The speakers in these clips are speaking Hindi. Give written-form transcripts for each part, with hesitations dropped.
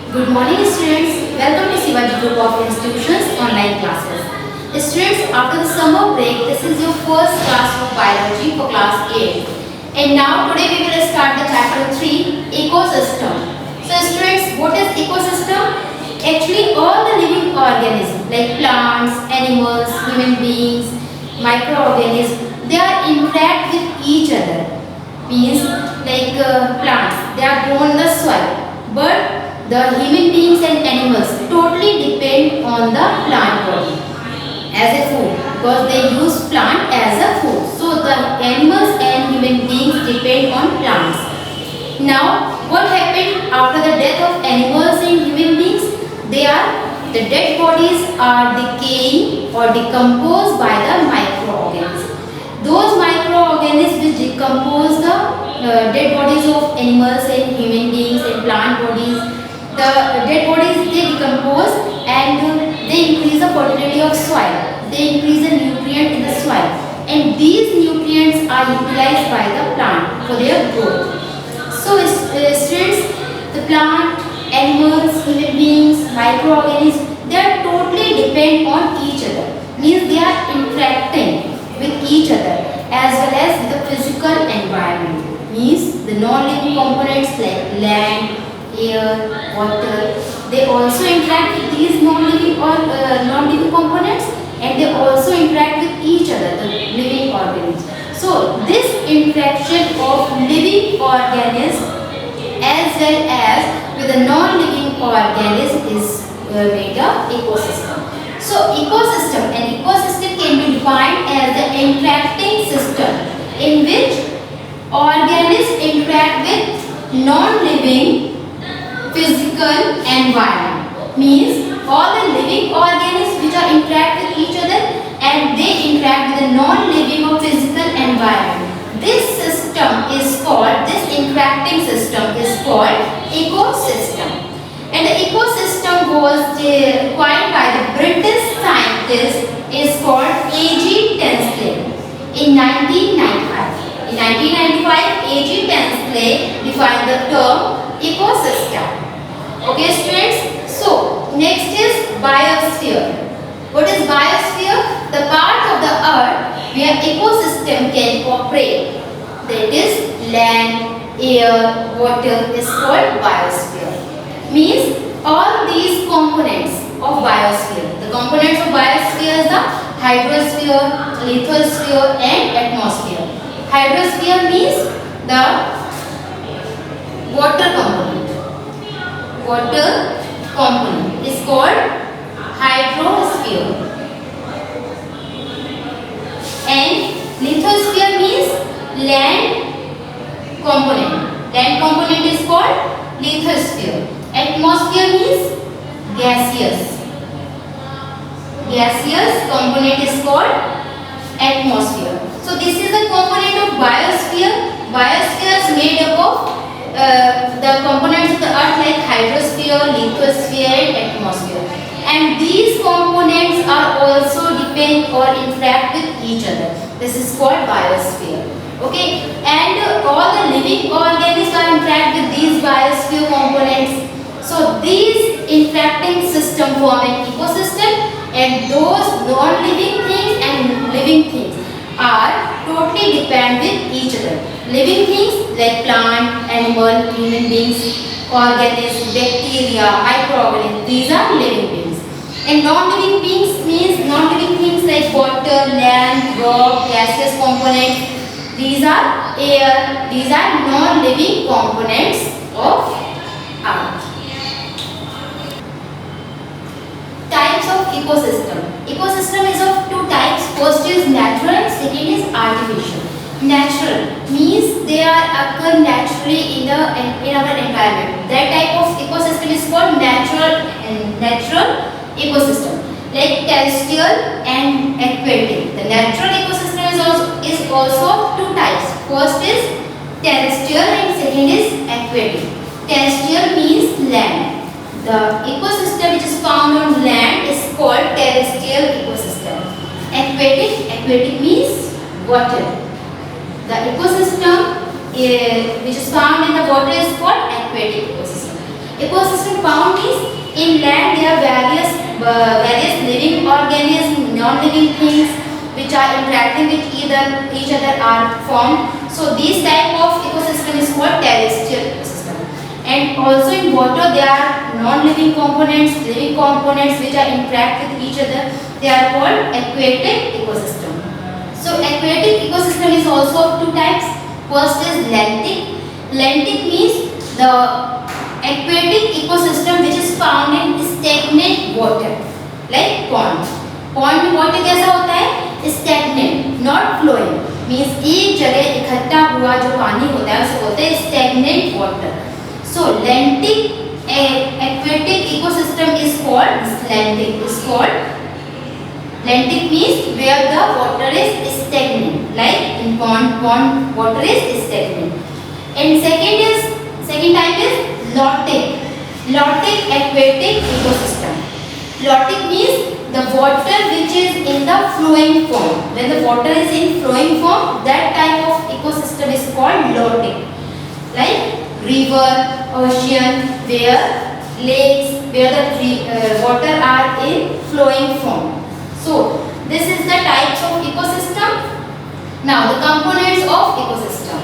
Good morning students. Welcome to Shivaji Group of Institutions online classes. Students, after the summer break, this is your first class of biology for class 8. And now today we will start the chapter 3, ecosystem. So students, what is ecosystem? Actually all the living organisms like plants, animals, human beings, microorganisms, they are interact with each other. Means like plants, they are grown in the soil. But the human beings and animals totally depend on the plant body as a food because they use plant as a food. So the animals and human beings depend on plants. Now what happened after the death of animals and human beings? The dead bodies are decaying or decomposed by the microorganisms. Those microorganisms which decompose the dead bodies of animals and human beings and plant bodies, the dead bodies they decompose and they increase the fertility of soil. They increase the nutrient in the soil, and these nutrients are utilized by the plant for their growth. So students, the plant, animals, human beings, microorganisms, they are totally depend on each other. Means they are interacting with each other as well as with the physical environment. Means the non-living components like land, air, water, they also interact with these non-living components, and they also interact with each other, the living organisms. So this interaction of living organisms as well as with the non-living organism is made a ecosystem. So an ecosystem can be defined as the interacting system in which organisms interact with non-living physical environment. Means all the living organisms which are interact with each other and they interact with the non-living or physical environment. This interacting system is called ecosystem. And the ecosystem was coined by the British scientist is called A.G. Tinsley in 1995. In 1995, A.G. Tinsley defined the term ecosystem. Okay students, so next is biosphere. What is biosphere? The part of the earth where ecosystem can operate. That is land, air, water is called biosphere. Means all these components of biosphere. The components of biosphere is the hydrosphere, lithosphere and atmosphere. Hydrosphere means the water component. Water component is called hydrosphere. And lithosphere means land component. Land component is called lithosphere. Atmosphere means gaseous. Gaseous component is called atmosphere. So this is the component of biosphere. Biosphere is made up of the components of the earth like hydrosphere, lithosphere and atmosphere. And these components are also depend or interact with each other. This is called biosphere. Okay, and all the living organisms are interact with these biosphere components. So these interacting system form an ecosystem, and those non-living things and living things are totally depend with each other. Living things like plant, animal, human beings, organisms, bacteria, microorganisms, these are living beings. And non-living beings means non-living things like water, land, rock, gaseous components. These are air. These are non-living components of earth. Types of ecosystem. Ecosystem is of two types. First is natural and second is artificial. Natural means they are occur naturally in our environment. That type of ecosystem is called natural ecosystem, like terrestrial and aquatic. The natural ecosystem is also of two types. First is terrestrial and second is aquatic. Terrestrial means land. The ecosystem which is found on land is called terrestrial ecosystem. Aquatic means water. The ecosystem which is found in the water is called aquatic ecosystem. Ecosystem found means in land there are various living organisms, non-living things which are interacting with each other are formed. So these type of ecosystem is called terrestrial ecosystem. And also in water there are non-living components, living components which are interact with each other. They are called aquatic ecosystem. So aquatic ecosystem is also of two types. First is lentic. Lentic means the aquatic ecosystem which is found in stagnant water, like pond. Pond में water कैसा होता है? Stagnant, not flowing. Means एक जगह इकट्ठा हुआ जो पानी होता है उसे बोलते हैं stagnant water. So lentic aquatic ecosystem is called lentic. Is called lentic means where the water is stagnant, like in pond water is stagnant. And second type is lotic. Lotic aquatic ecosystem. Lotic means the water which is in the flowing form. When the water is in flowing form, that type of ecosystem is called lotic. Like river, ocean, where lakes, where the water are in flowing form. So this is the types of ecosystem. Now the components of ecosystem.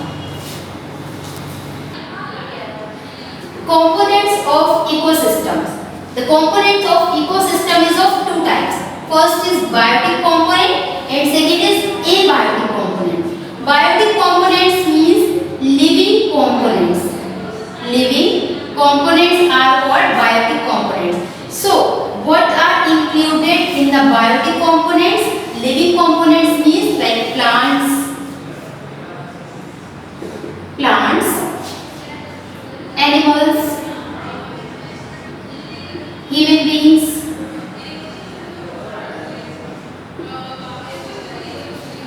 Components of ecosystems. The components of ecosystem is of two types. First is biotic component and second is abiotic component. Biotic components means living components. Living components are called biotic components. So what are included in the biotic components? Living components means like plants, animals, human beings,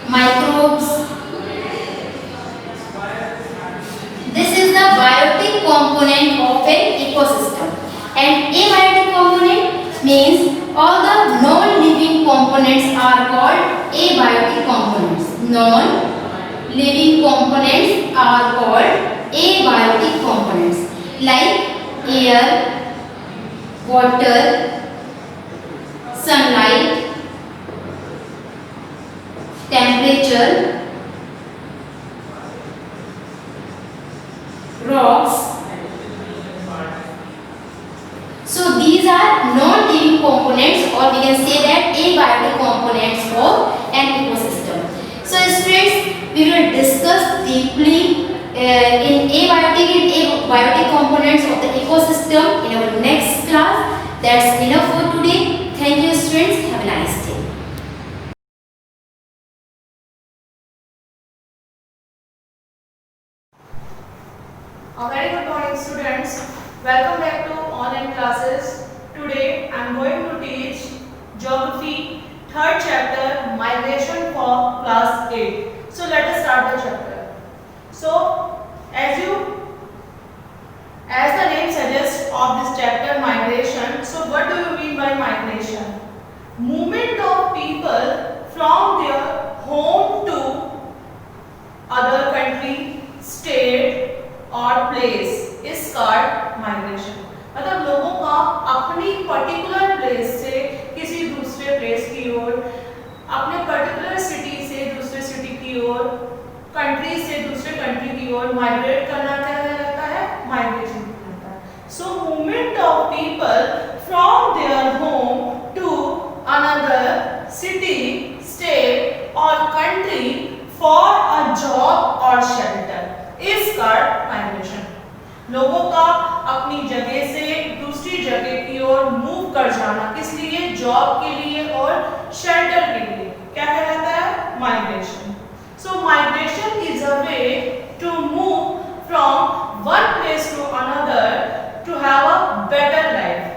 microbes. This is the biotic component of an ecosystem. And abiotic component means all the non-living components are called abiotic components. Non-living components are called abiotic components, like air, water, sunlight, temperature, rocks. So these are non-living components, or we can say that abiotic components of an ecosystem. So students, we will discuss deeply in abiotic and abiotic components of the ecosystem in our next class. That's enough for today. Thank you students. Have a nice day. A very good morning students. Welcome back to online classes. Today I am going to teach Geography, third chapter, Migration for class 8. So let us start the chapter. So as the name suggests of this chapter, migration. So what do you mean by migration? Movement of people from their home to other country, state और प्लेस इज कॉल्ड माइग्रेशन. मतलब लोगों का अपनी पर्टिकुलर प्लेस से किसी दूसरे प्लेस की ओर, अपने पर्टिकुलर सिटी से दूसरे सिटी की ओर, कंट्री से दूसरे कंट्री की ओर माइग्रेट करना क्या कहलाता है? माइग्रेशन कहलाता है. So movement of people from their home to another city, state और कंट्री फॉर अ जॉब और शेल्टर इज कॉल्ड माइग्रेशन. लोगों का अपनी जगह से दूसरी जगह की ओर मूव कर जाना, किस लिए? जॉब के लिए और शेल्टर के लिए, क्या कहलाता है? Migration. So migration is a way to move from one place to another to have a better life,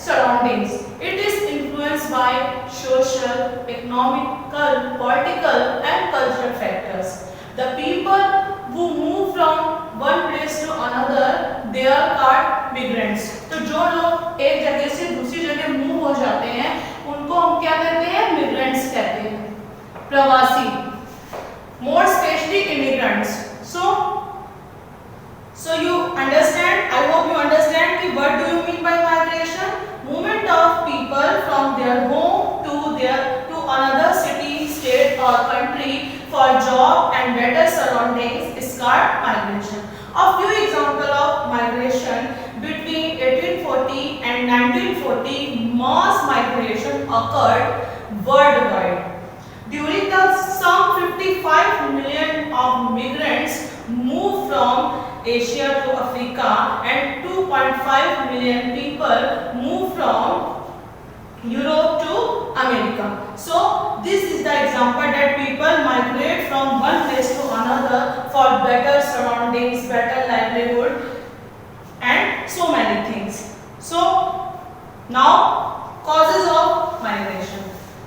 surroundings. It is influenced by social, economical, political and cultural factors. The people who move from one place to another, they are called migrants. तो जो लोग एक जगह से दूसरी जगह मूव हो जाते हैं उनको हम क्या कहते हैं? मिग्रेंट्स कहते हैं, प्रवासी. More especially immigrants. So you understand? I hope you understand कि what do you mean by migration? Movement of people from their home to another city, state or country for job and better surroundings is called migration. A few examples of migration between 1840 and 1940, mass migration occurred worldwide. During the some 55 million of migrants moved from Asia to Africa and 2.5 million people moved from Europe to America. So this is the example that people migrate from one place to another for better surroundings, better livelihood and so many things. So now causes of migration.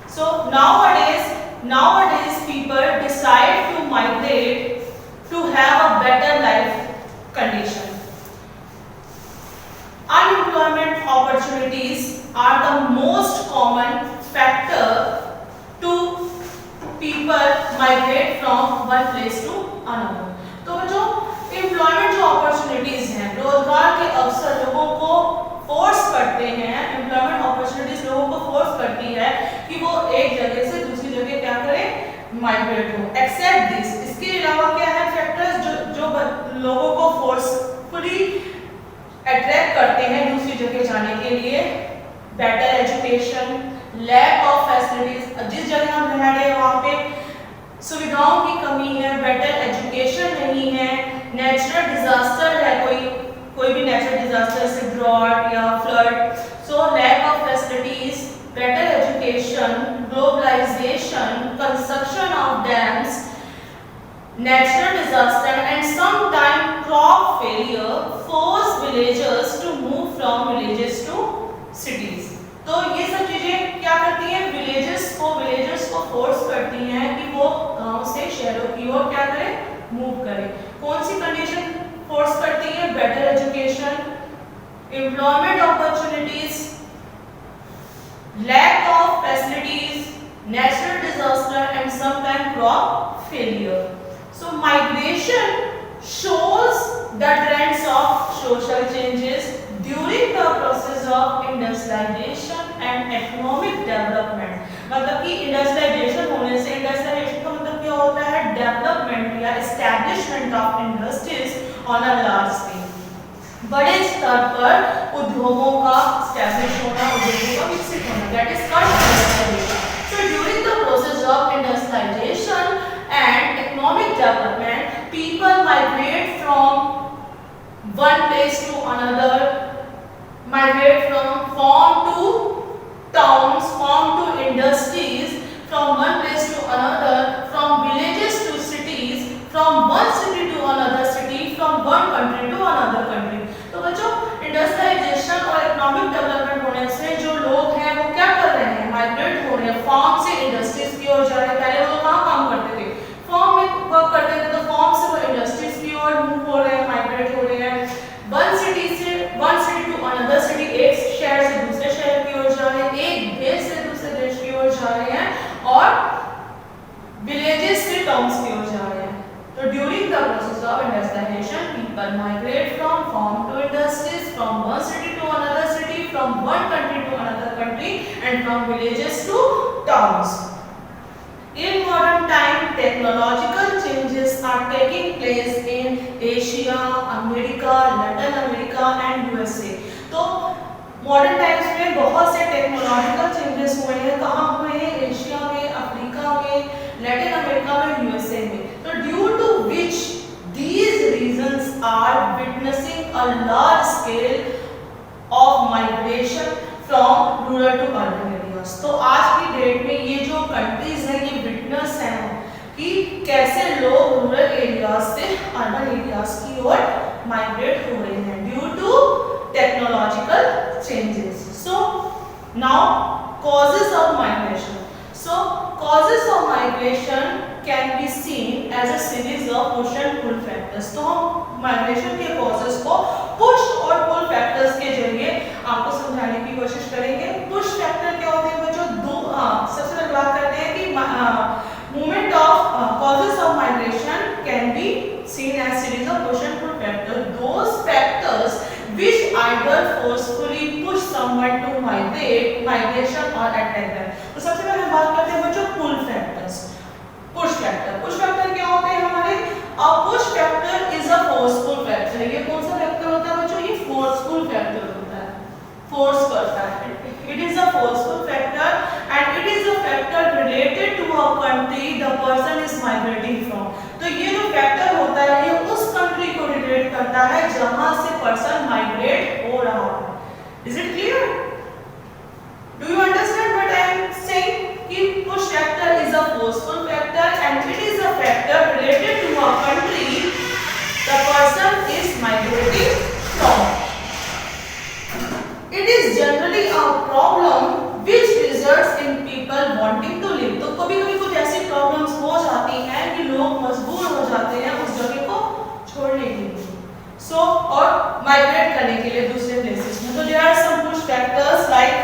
So nowadays people decide to migrate to have a better life condition. Unemployment opportunities are the most common factor to people migrate from one place to another. तो जो एम्प्लॉयमेंट जो अपॉर्चुनिटीज हैं, रोजगार के अवसर लोगों को फोर्स करते हैं, एम्प्लॉयमेंट अपॉर्चुनिटीज लोगों को फोर्स करती है कि वो एक जगह से दूसरी जगह क्या करें, माइग्रेट हो. एक्सेप्ट दिस, इसके अलावा क्या है फैक्टर्स जो लोगों को फोर्सफुली अट्रैक्ट करते हैं दूसरी जगह जाने के लिए. Better education, lack of facilities, जिस जगह हम रह रहे हैं वहाँ पे सुविधाओं की कमी है, बेटर एजुकेशन नहीं है, नेचुरल डिजास्टर है, कोई भी नेचुरल डिजास्टर जैसे ड्रॉट या flood. So lack of facilities, better education, globalization, construction of dams, natural disaster and sometimes crop failure force villagers to move from villages to cities. तो ये सब चीजें क्या करती हैं, विलेजर्स को फोर्स करती हैं कि वो गांव से शहरों की ओर क्या करें, मूव करें. कौन सी कंडीशन फोर्स करती है, better education, employment opportunities, lack of facilities, natural disaster and sometimes crop failure. So migration shows the trends of social changes during the process of industrialization and economic development. मतलब कि इंडस्ट्रियलाइजेशन होने से, इंडस्ट्रियलाइजेशन का मतलब क्या होता है, डेवलपमेंट या establishment of industries on a large scale. बड़े स्तर पर उद्योगों का स्टैब्लिश होना, उद्योगों का विकसित होना, that is called industrialization. So during the process of industrialization and economic development, people migrate from one place to another, migrate from farm to towns, farm to industries, from one place to another, from villages to cities, from one city to another city, from one country to another country. तो बच्चों इंडस्ट्रियलाइजेशन और इकोनॉमिक डेवलपमेंट होने से जो लोग हैं वो क्या कर रहे हैं, माइग्रेट हो रहे हैं, फार्म से इंडस्ट्रीज की ओर जा रहे हैं. पहले वो कहाँ काम करते थे, फार्म में वर्क करते थे, तो फार्म से वो इंडस्ट्रीज की ओर मूव हो रहे हैं, माइग्रेट हो रहे हैं. One city to another city, एक शहर से दूसरे शहर की ओर जा रहे हैं, एक देश से दूसरे देश की ओर जा रहे हैं, और विलेजेस से टाउन्स की ओर जा रहे हैं. तो during the process of industrialization, people migrate from farm to industries, from one city to another city, from one country to another country and from villages to towns. In modern time, technological changes are taking place in Asia, America, Latin America and USA. तो मॉडर्न टाइम्स में बहुत से टेक्नोलॉजिकल चेंजेस हुए हैं. कहाँ हुए हैं, एशिया में, अफ्रीका में, लैटिन अमेरिका में, यूएसए में. तो due to which these regions are witnessing a large scale of migration from rural to urban areas. तो आज की डेट में ये जो कंट्रीज हैं ये विटनेस हैं कि कैसे लोग रूरल एरियाज से अर्बन एरियाज की ओर माइग्रेट हो रहे हैं due to technological changes. So now causes of migration. So causes of migration can be seen as a series of push and pull factors. तो हम माइग्रेशन के causes को पुश और पुल फैक्टर्स के जरिए आपको समझाने की कोशिश करेंगे. पुश फैक्टर क्या होते हैं बच्चों, सबसे पहले बात करते हैं कि movement of causes of migration can be seen as series of push and pull factors. Those migration और अटैक दैम। तो सबसे पहले बात करते हैं बच्चों pull factors. Push factor, push factor क्या होते हैं हमारे? A push factor is a forceful factor. ये कौन सा फैक्टर होता है बच्चों? ये फोर्सफुल फैक्टर होता है, फोर्स करता है। It is a forceful factor and it is a factor related to a country the person is migrating from. तो ये जो फैक्टर होता है ये उस कंट्री को रिलेट करता है जहां से पर्सन माइग्रेट हो रहा है। Is it clear? Do you understand what I am saying? कि push factor is a forceful factor and it is a factor related to a country the person is migrating from. It is generally a problem which results in people wanting to live. तो कभी-कभी कुछ ऐसी प्रॉब्लम्स हो जाती हैं कि लोग मजबूर हो जाते हैं उस जगह को छोड़ने के लिए, और माइग्रेट करने के लिए दूसरे प्लेसेस में। तो there are some push factors like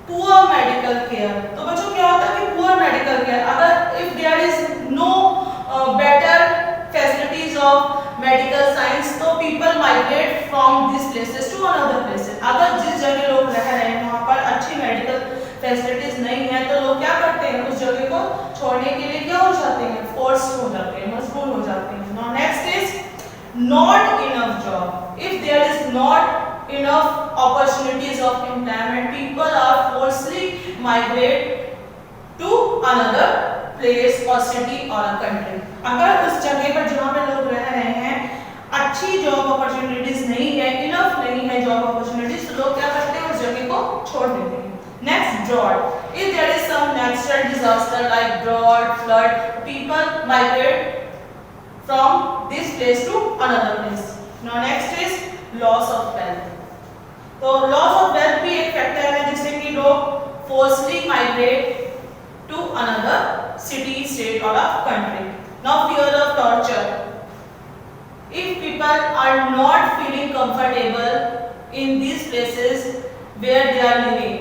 poor medical care। तो बच्चों क्या होता है कि poor medical care, अगर if there is no better facilities of medical science, तो people migrate from these places to another places। अगर जिस जगह लोग रह रहे हैं वहाँ पर अच्छी मेडिकल फैसिलिटीज नहीं है तो लोग क्या करते हैं? उस जगह को छोड़ने के लिए क्या हो जाते हैं? फोर्स हो जाते हैं, मजबूर हो जाते हैं। Now next is not enough job. If there is not enough opportunities of employment, people are forcely migrate to another place or city or country. अगर उस जगह पर जहाँ पे लोग रह रहे हैं अच्छी जॉब अपॉर्चुनिटीज नहीं है, इनफ नहीं है जॉब अपॉर्चुनिटीज, तो लोग क्या करते हैं? उस जगह को छोड़ देते हैं। Next drought. If there is some natural disaster like drought, flood, people migrate from this place to another place. Now next is loss of wealth. तो लॉस ऑफ वेल्थ भी एक फैक्टर है जिससे कि लोग forcibly migrate to another city, state or a country. Now fear of torture. If people are not feeling comfortable in these places where they are living,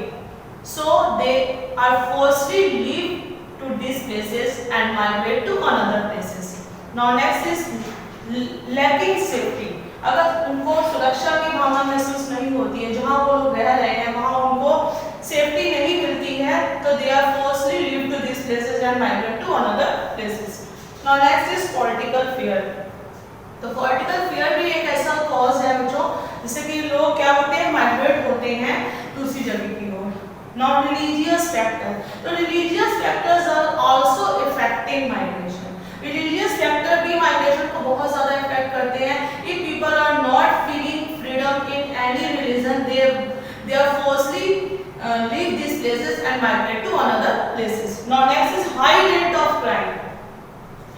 so they are forcefully leave to these places and migrate to another places. Now next is lacking safety. अगर उनको सुरक्षा की भावना महसूस नहीं होती है, जहाँ वो लोग रह रहे हैं वहाँ उनको सेफ्टी नहीं मिलती है, तो they are forcefully leave to these places and migrate to another places. Now next is political fear. तो political fear भी एक ऐसा cause है बच्चों जिससे कि लोग क्या होते हैं? माइग्रेट होते हैं दूसरी जगह की ओर। Now religious factor. तो religious factors are also affecting migration. Religious factor भी माइग्रेशन को बहुत ज़्यादा इफेक्ट करते हैं। If people are not feeling freedom in any religion, they are forcefully leave these places and migrate to another places. Now next is high rate of crime.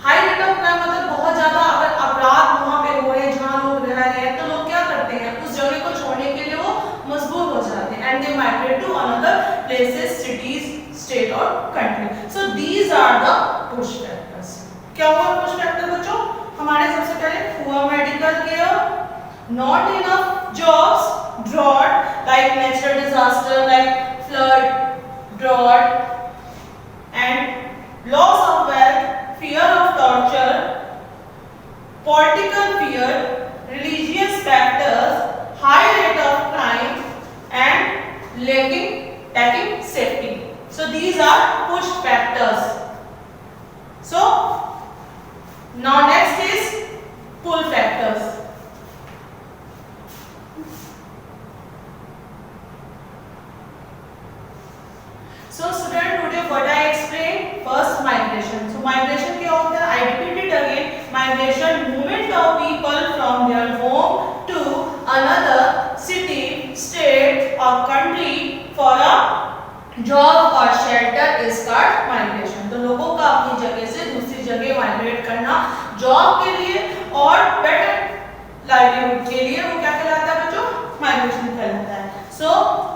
High rate of crime मतलब बहुत ज़्यादा अगर अपराध वहाँ पे हो रहे हैं जहाँ लोग रह रहे हैं तो लोग क्या करते हैं? उस जगह को छोड़ने के लिए वो मजबूर हो जाते हैं and they migrate to another places, cities, state or country. So these are the push factors. क्या हुआ पुश फैक्टर बच्चों? हमारे सबसे पहले poor medical care, not enough jobs, drought like natural disaster like flood, drought and loss of wealth, fear of torture, political fear, religious factors, high rate of crime and lacking safety. So these are push factors. So now next is pull factors. So student, today what I explained? First migration. So migration क्या होता है? I repeat it again. Migration, movement of people from their home to another city, state or country for a job or shelter is called migration. तो लोगों का अपनी जगह से दूसरी जगह माइग्रेट करना जॉब के लिए और बेटर लाइवलीहुड के लिए वो क्या कहलाता है बच्चों? माइग्रेशन कहलाता है। So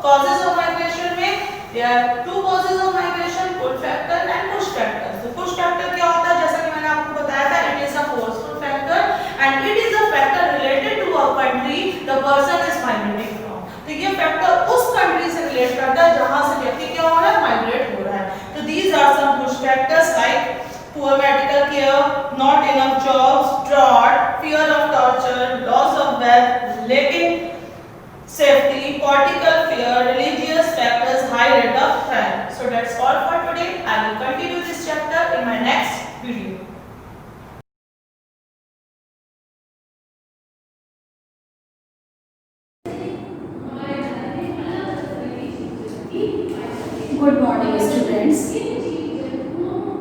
causes of migration में there are two causes of migration, pull factor and push factor. तो push factor क्या होता है? जैसा कि मैंने आपको बताया था, it is a forceful factor and it is a factor related to a country the person is migrating from. तो ये फैक्टर उस कंट्री से रिलेट करता है जहां से व्यक्ति क्या हो रहा है? माइग्रेट हो रहा है। तो these are some push factors like poor medical care, not enough jobs, drought, fear of torture, loss of wealth, lacking safety, political fear, religious factors highlight the crime. So that's all for today. I will continue this chapter in my next video. Good morning, students.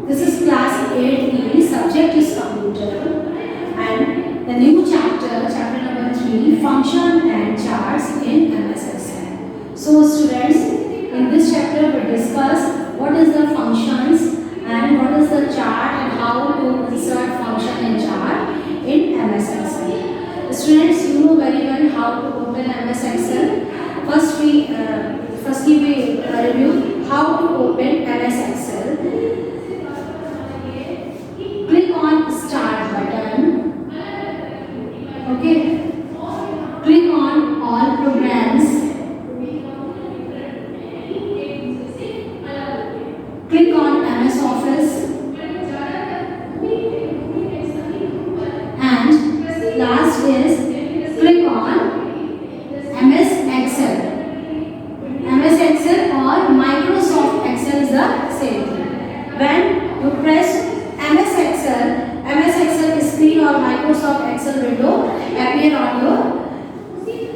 This is class 8E, subject is computer, and the new chapter, chapter number 3, function and charts in MS Excel. So, students, in this chapter we discuss what is the functions and what is the chart and how to insert function and chart in MS Excel. Students, you know very well how to open MS Excel. Firstly we review how to open MS Excel. Click on Start button. Okay. Click on All Programs. Click on MS Office. And last is click on MS Excel. MS Excel or Microsoft Excel is the same thing. When you press MS Excel screen or Microsoft Excel window appear on your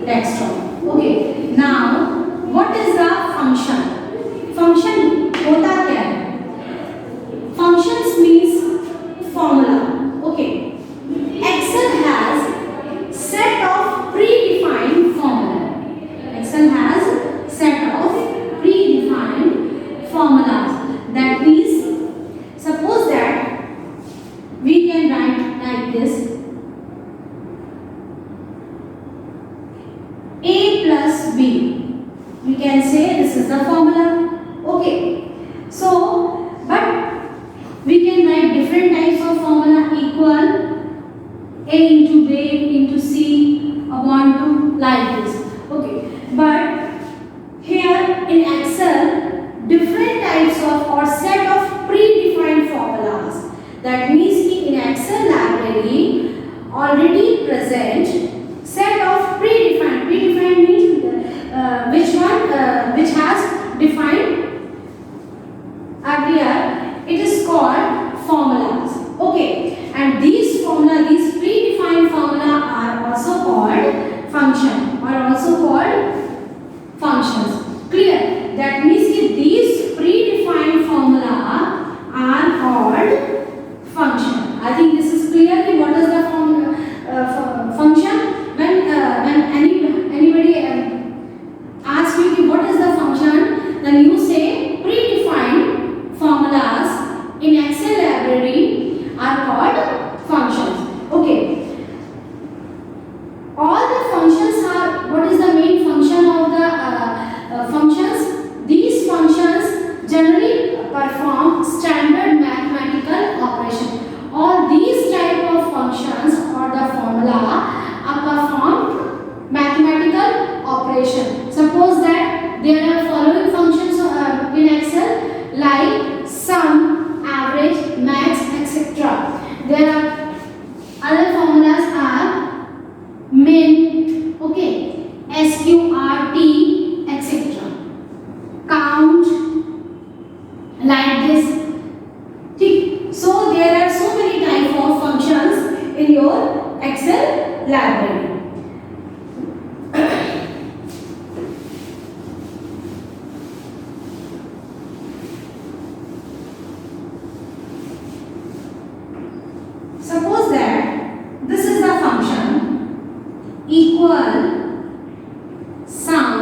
desktop. Okay. Now, what is the function? Function होता क्या है? Functions means formula. Okay. Excel has set of predefined formula. Excel has set of predefined formulas. That means, suppose that we can write like this: A plus B. We can say this is the formula. Okay. So, but we can write different types of formula: equal, A into B into C upon 2, like this. Okay. But here in Excel, different types of or set of predefined formulas. That means in Excel library already present set of predefined. Predefined means which has defined earlier. It is called formulas. Okay, and these predefined formula are also called function or also called functions. Clear? That means these predefined formula are called function. I think this is clearly what is the function. When anybody asks you what is the function, then you say predefined formulas in Excel library are called functions. Okay. All the functions are, what is the main function of the functions? These functions generally perform standard mathematical operation. All these type of functions or the formula perform mathematical operation. Suppose that there are following functions in Excel like sum, average, max, etc. There are other formulas are min, okay, sqrt, etc. Count, like this. So there are so many type of functions in your Excel library. Suppose that this is the function equal, sum,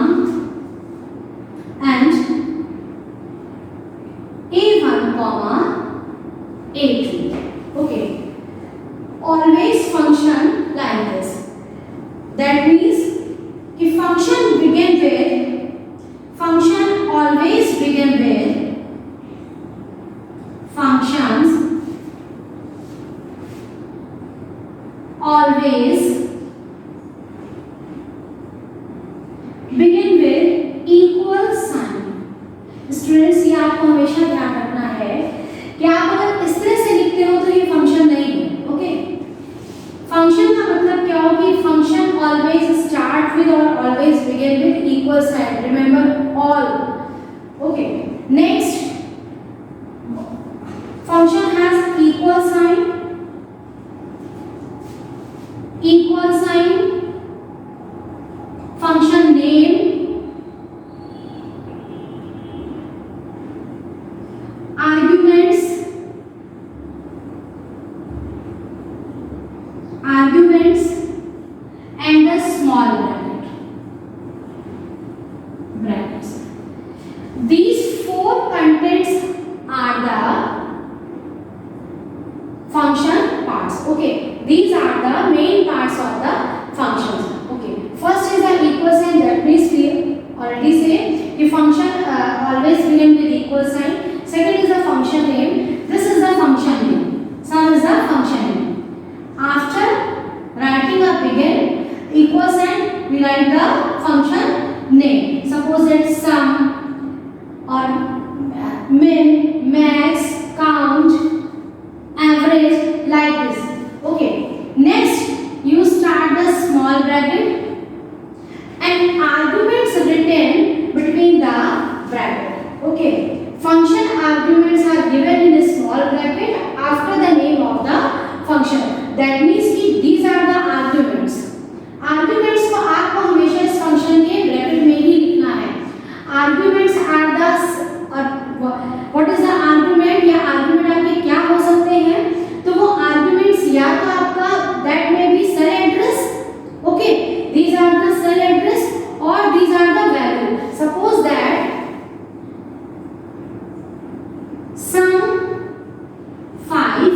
and a1 comma a2. Okay, always function like this. That means if function always begin with functions always begin with equal sign. Students, ये आपको हमेशा ध्यान रखना है कि आप अगर इस तरह से लिखते हो तो ये फंक्शन नहीं है. ओके, फंक्शन का मतलब क्या हो कि फंक्शन ऑलवेज स्टार्ट विद और always begin with equal sign, remember all. Okay, next function has equal sign, function name, arguments, and the small brackets. These four contents are the function parts. Okay, these are the main parts of the functions. Okay, first is the equal sign. That means we already say the function always begin with equal sign. Second is the function name. This is the function name. Sum is the function name. After writing a begin equal sign, we write the function name. Suppose it's sum or min, max, count, average, like this. Okay, next you start the small bracket and arguments written between the bracket. Okay, function arguments are given in a small bracket after the name of the function. That means कि these are the arguments. Arguments को आपको हमेशा इस function के bracket में ही लिखना है. Arguments are the what is the argument या argument आपके क्या हो सकते हैं? तो वो arguments या तो आपका that may be cell address. Okay, these are the cell address or these are the value. Suppose that sum 5,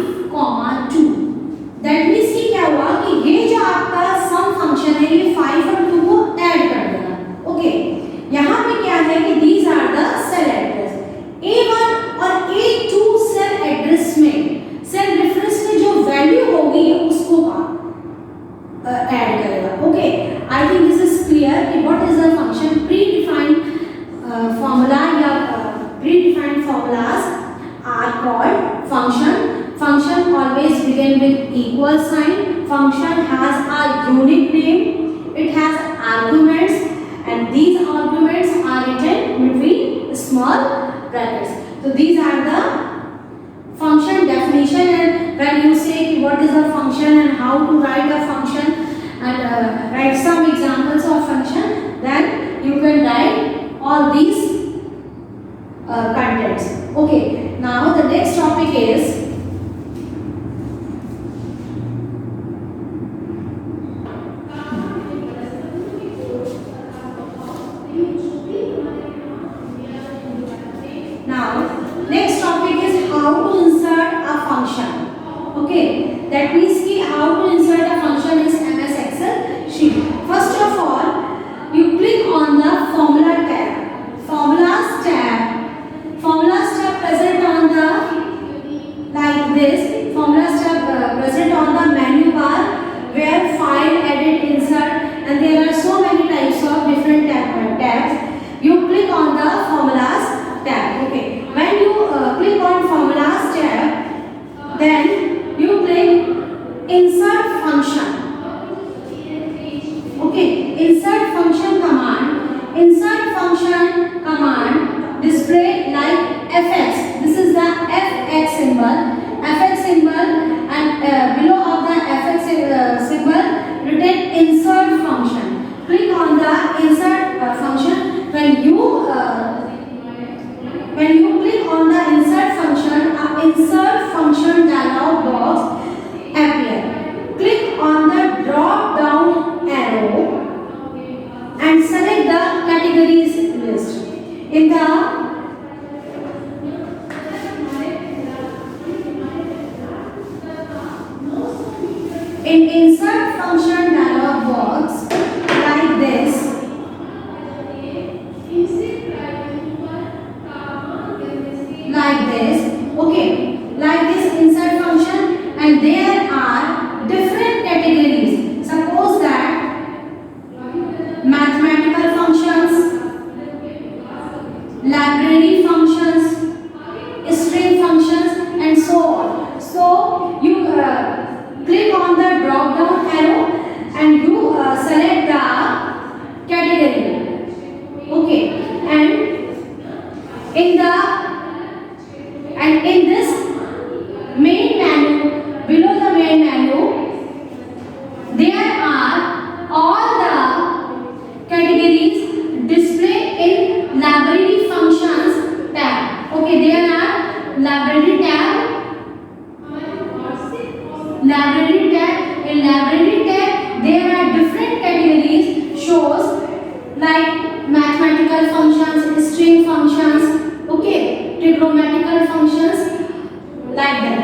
2. That means कि क्या हुआ कि ये जो आपका sum function है ये 5 और 2 को ऐड कर देगा. Okay, यहाँ पे क्या है कि these are the cell address. A1 और A2 cell address में cell reference में जो value होगी उसको ऐड करेगा. Okay, I think this is clear कि what is the function. Predefined formula या predefined formulas are called function. Function always begin with equal sign. Function has a unique name. It has arguments and these arguments are written between small brackets. So these are the function definition, and when you say what is a function and how to write a function and write some examples of function, then you can write all these contents. Okay, now the next topic is okay, that means कि how to insert a function is MS Excel sheet. First of all, you click on the formula tab. Formulas tab present on the like this. Formulas tab present on the menu bar where file, edit, insert, and there are so many types of different tabs. You click on the formulas tab. Okay, when you click on formulas tab, then you click insert function. Okay, insert function command display like fx. This is the fx symbol, and below of the fx symbol written insert function. Click on the insert function. When you click on the insert function, a insert function dialog box appear. Click on the drop down arrow and select the categories list. In insert function dialog box like this, okay, like this insert function, and there are different categories. Suppose that mathematical functions, library functions, string functions, and so on. So you click on the drop down in this main menu, below the main menu, there are all the categories displayed in library functions tab. Okay, there are library tab. In library tab, there are different categories shows like mathematical functions, string functions, okay, trigonometrical functions, like that.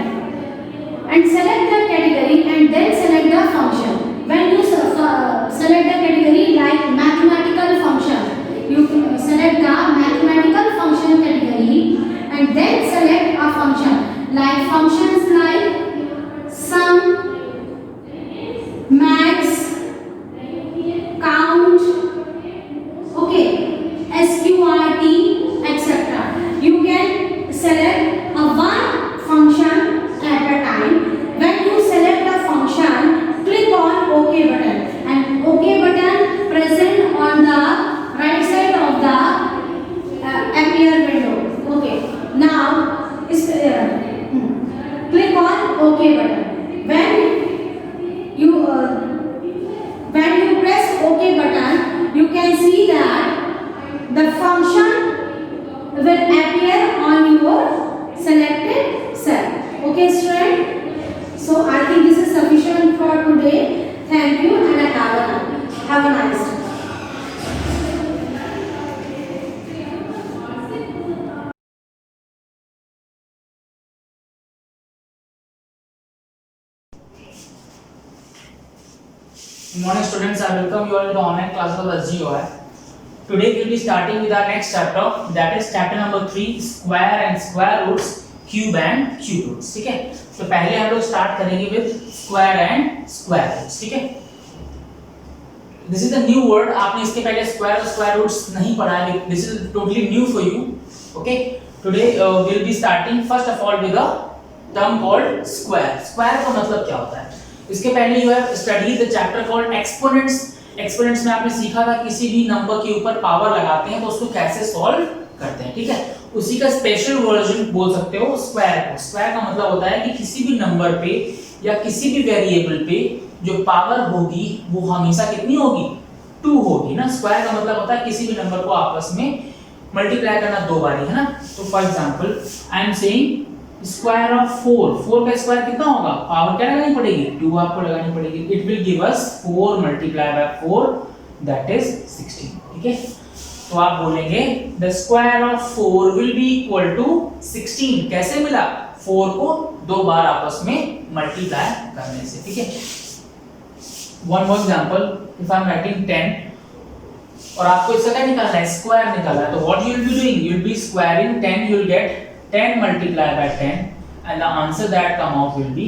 And select the category and then select the function. When you select the category like mathematical function, you select the mathematical function category and then select a function like functions like sum, max, count, okay, sqrt, etc. You can select a one function at a time. When you select a function, click on OK button, and OK button present on the right side of the appear window. Okay, now click on OK button. When you press OK button, you can see that the function will appear on your selected cell. Okay, student? So I think this is sufficient for today. Thank you and have a nice day. Good morning students, I welcome you all to the online classes of SGOI. Today we will be starting with our next chapter, that is chapter number 3, square and square roots, cube and cube roots. ठीक है, तो पहले हम लोग स्टार्ट करेंगे with square and square roots. ठीक है, this is the new word. आपने इसके पहले स्क्वायर और स्क्वायर रूट्स नहीं पढ़ा है. This is totally new for you. Okay, today we will be starting first of all with a term called square. Square का मतलब क्या होता है? इसके पहले you have studied the chapter called exponents. Exponents में आपने सीखा था किसी भी नंबर के ऊपर पावर लगाते हैं तो उसको कैसे सॉल्व करते हैं. ठीक है, उसी का स्पेशल वर्जन बोल सकते हो स्क्वायर को. स्क्वायर का मतलब होता है कि किसी भी नंबर पे या किसी भी वेरिएबल पे जो पावर होगी वो हमेशा कितनी होगी? 2 होगी ना. स्क्वायर का मतलब होता है किसी भी नंबर को आपस में मल्टीप्लाई करना 2 बारी, है ना. तो for example I am saying square of 4 का स्क्वायर कितना होगा? पावर क्या लगानी पड़ेगी? 2 आपको लगानी पड़ेगी. It will give us 4 multiply by 4 that is 16. ठीक है, तो आप बोलेंगे the square of 4 will be equal to 16. कैसे मिला? 4 को 2 बार आपस में मल्टीप्लाई करने से. ठीक है, one more example, if I am writing 10 और आपको इसका क्या निकालना है? स्क्वायर निकालना है. तो what you will be doing? You will be squaring 10. You will gate 10 multiplied by 10 and the answer that come out will be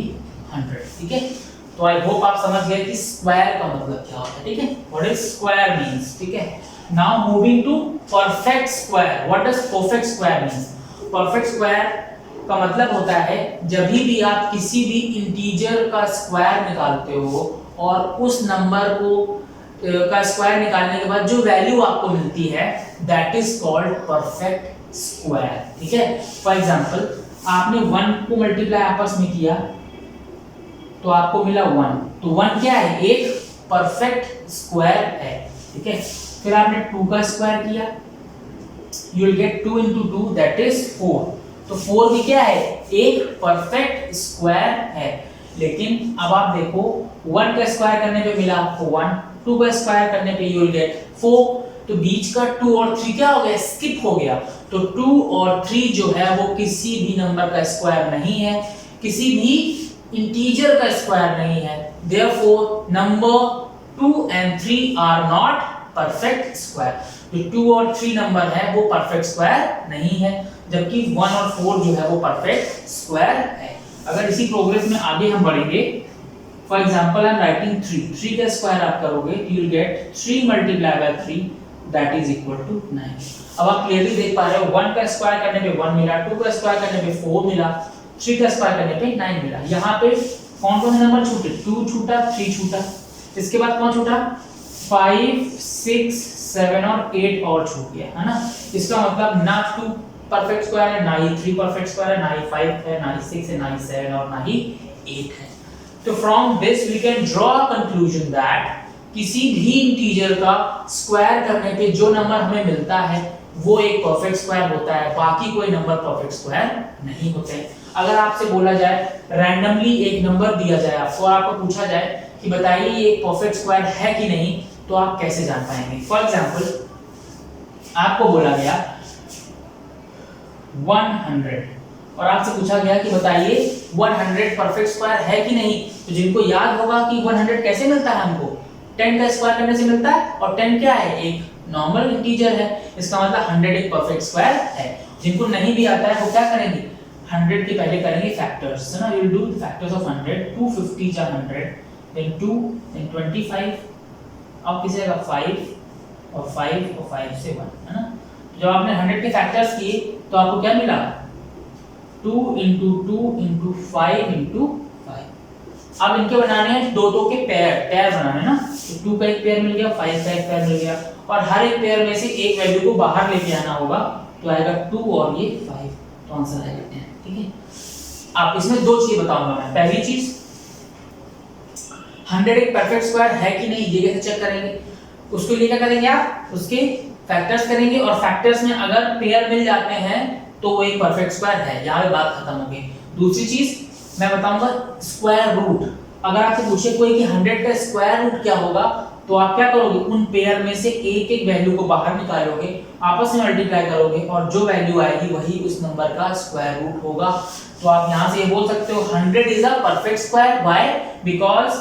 100. ठीक है, तो आई होप आप समझ गए कि स्क्वायर का मतलब क्या होता है. ठीक है, व्हाट इज स्क्वायर मींस. ठीक है, now moving to perfect square. What does perfect square means? Perfect square का मतलब होता है जब भी आप किसी भी इंटीजर का स्क्वायर निकालते हो और उस नंबर को का स्क्वायर निकालने के बाद जो वैल्यू आपको मिलती है that is called perfect square. ठीक है, फॉर एग्जांपल आपने 1 को मल्टीप्लाई आपस में किया तो आपको मिला 1. तो 1 क्या है? एक परफेक्ट स्क्वायर है. ठीक है, फिर आपने 2 का स्क्वायर किया, you will gate 2 into 2 that is 4. तो 4 भी क्या है? एक परफेक्ट स्क्वायर है. लेकिन अब आप देखो 1 का स्क्वायर करने पे मिला आपको 1, 2 का स्क्वायर करने पे यू विल गेट 4. तो बीच का 2 और 3 क्या हो गया? स्किप हो गया. तो 2 और 3 जो है वो किसी भी नंबर का स्क्वायर नहीं है, किसी भी इंटीजर का स्क्वायर नहीं है. Therefore number 2 and 3 are not perfect square. जो 2 और 3 नंबर है वो परफेक्ट स्क्वायर नहीं है, जबकि 1 और 4 जो है वो परफेक्ट स्क्वायर है. अगर इसी प्रोग्रेस में आगे हम बढ़ेंगे, for example I am writing 3 का स्क्वायर आप करोगे you will get 3 multiply by 3 that is equal to 9. अब आप क्लियरली देख पा रहे हो 1 का स्क्वायर करने पे 1 मिला, 2 का स्क्वायर करने पे 4 मिला, 3 का स्क्वायर करने पे 9 मिला. यहाँ पे कौन कौन से नंबर छूटे? 2 छूटा, 3 छूटा. इसके बाद कौन छूटा? 5, 6, 7 और 8 और छूट गया, है ना. इसका मतलब ना 2 परफेक्ट स्क्वायर है, ना ही 3 परफेक्ट स्क्वायर है, ना ही 5 है, ना ही 6 है, ना ही 7 और ना ही 8 है। तो from this we can draw a conclusion that किसी भी इंटीजर का स्क्वायर करने पे जो नंबर हमें मिलता है वो एक परफेक्ट स्क्वायर होता है, बाकी कोई नंबर परफेक्ट स्क्वायर नहीं होते। अगर आपसे बोला जाए रैंडमली एक नंबर दिया जाए आपको और आपको पूछा जाए कि बताइए ये एक परफेक्ट स्क्वायर है कि नहीं, तो आप कैसे जान पाएंगे? फॉर एग्जांपल आपको बोला गया 100 और आपसे पूछा गया कि बताइए 100 परफेक्ट स्क्वायर है कि नहीं, तो जिनको याद होगा कि 100 कैसे मिलता है हमको, 10 का स्क्वायर करने से मिलता है, और 10 क्या है, एक नॉर्मल इंटीजर है, इसका मतलब 100 एक परफेक्ट स्क्वायर है। जिनको नहीं भी आता है वो क्या करेंगे, 100 के पहले करेंगे फैक्टर्स, है ना, we will do factors of 100, 250 जा 100, देन 2, देन 25, अब किसी का 5 और 5 और 5 से 1, है ना। जब आपने 100 के फैक्टर्स किए तो आपको क्या मिला, 2 into 2 into 5 into 5। अब इनके बनाने हैं दो के पेयर बनाने ना, तो 2 का एक पेयर मिल गया, 5 का एक पेयर मिल गया, और हर एक पेयर में से एक वैल्यू को बाहर लेके आना होगा, तो आएगा 2 और ये 5, तो आंसर आएगा 10। ठीक है, आप इसमें दो चीज बताऊंगा मैं। पहली चीज 100 एक परफेक्ट स्क्वायर है कि नहीं, ये कैसे चेक करेंगे, उसके लिए क्या करेंगे आप, उसके फैक्टर्स करेंगे, और फैक्टर्स में अगर पेयर मिल जाते हैं तो वो एक परफेक्ट स्क्वायर है, यहाँ पे बात खत्म हो गई। दूसरी चीज मैं बताऊंगा स्क्वायर रूट। अगर आपसे पूछे कोई कि 100 का स्क्वायर रूट क्या होगा, तो आप क्या करोगे, उन पेयर में से एक एक वैल्यू को बाहर निकालोगे, आपस में मल्टीप्लाई करोगे, और जो वैल्यू आएगी वही उस नंबर का स्क्वायर रूट होगा। तो आप यहाँ से ये बोल सकते हो 100 is a perfect square, why, because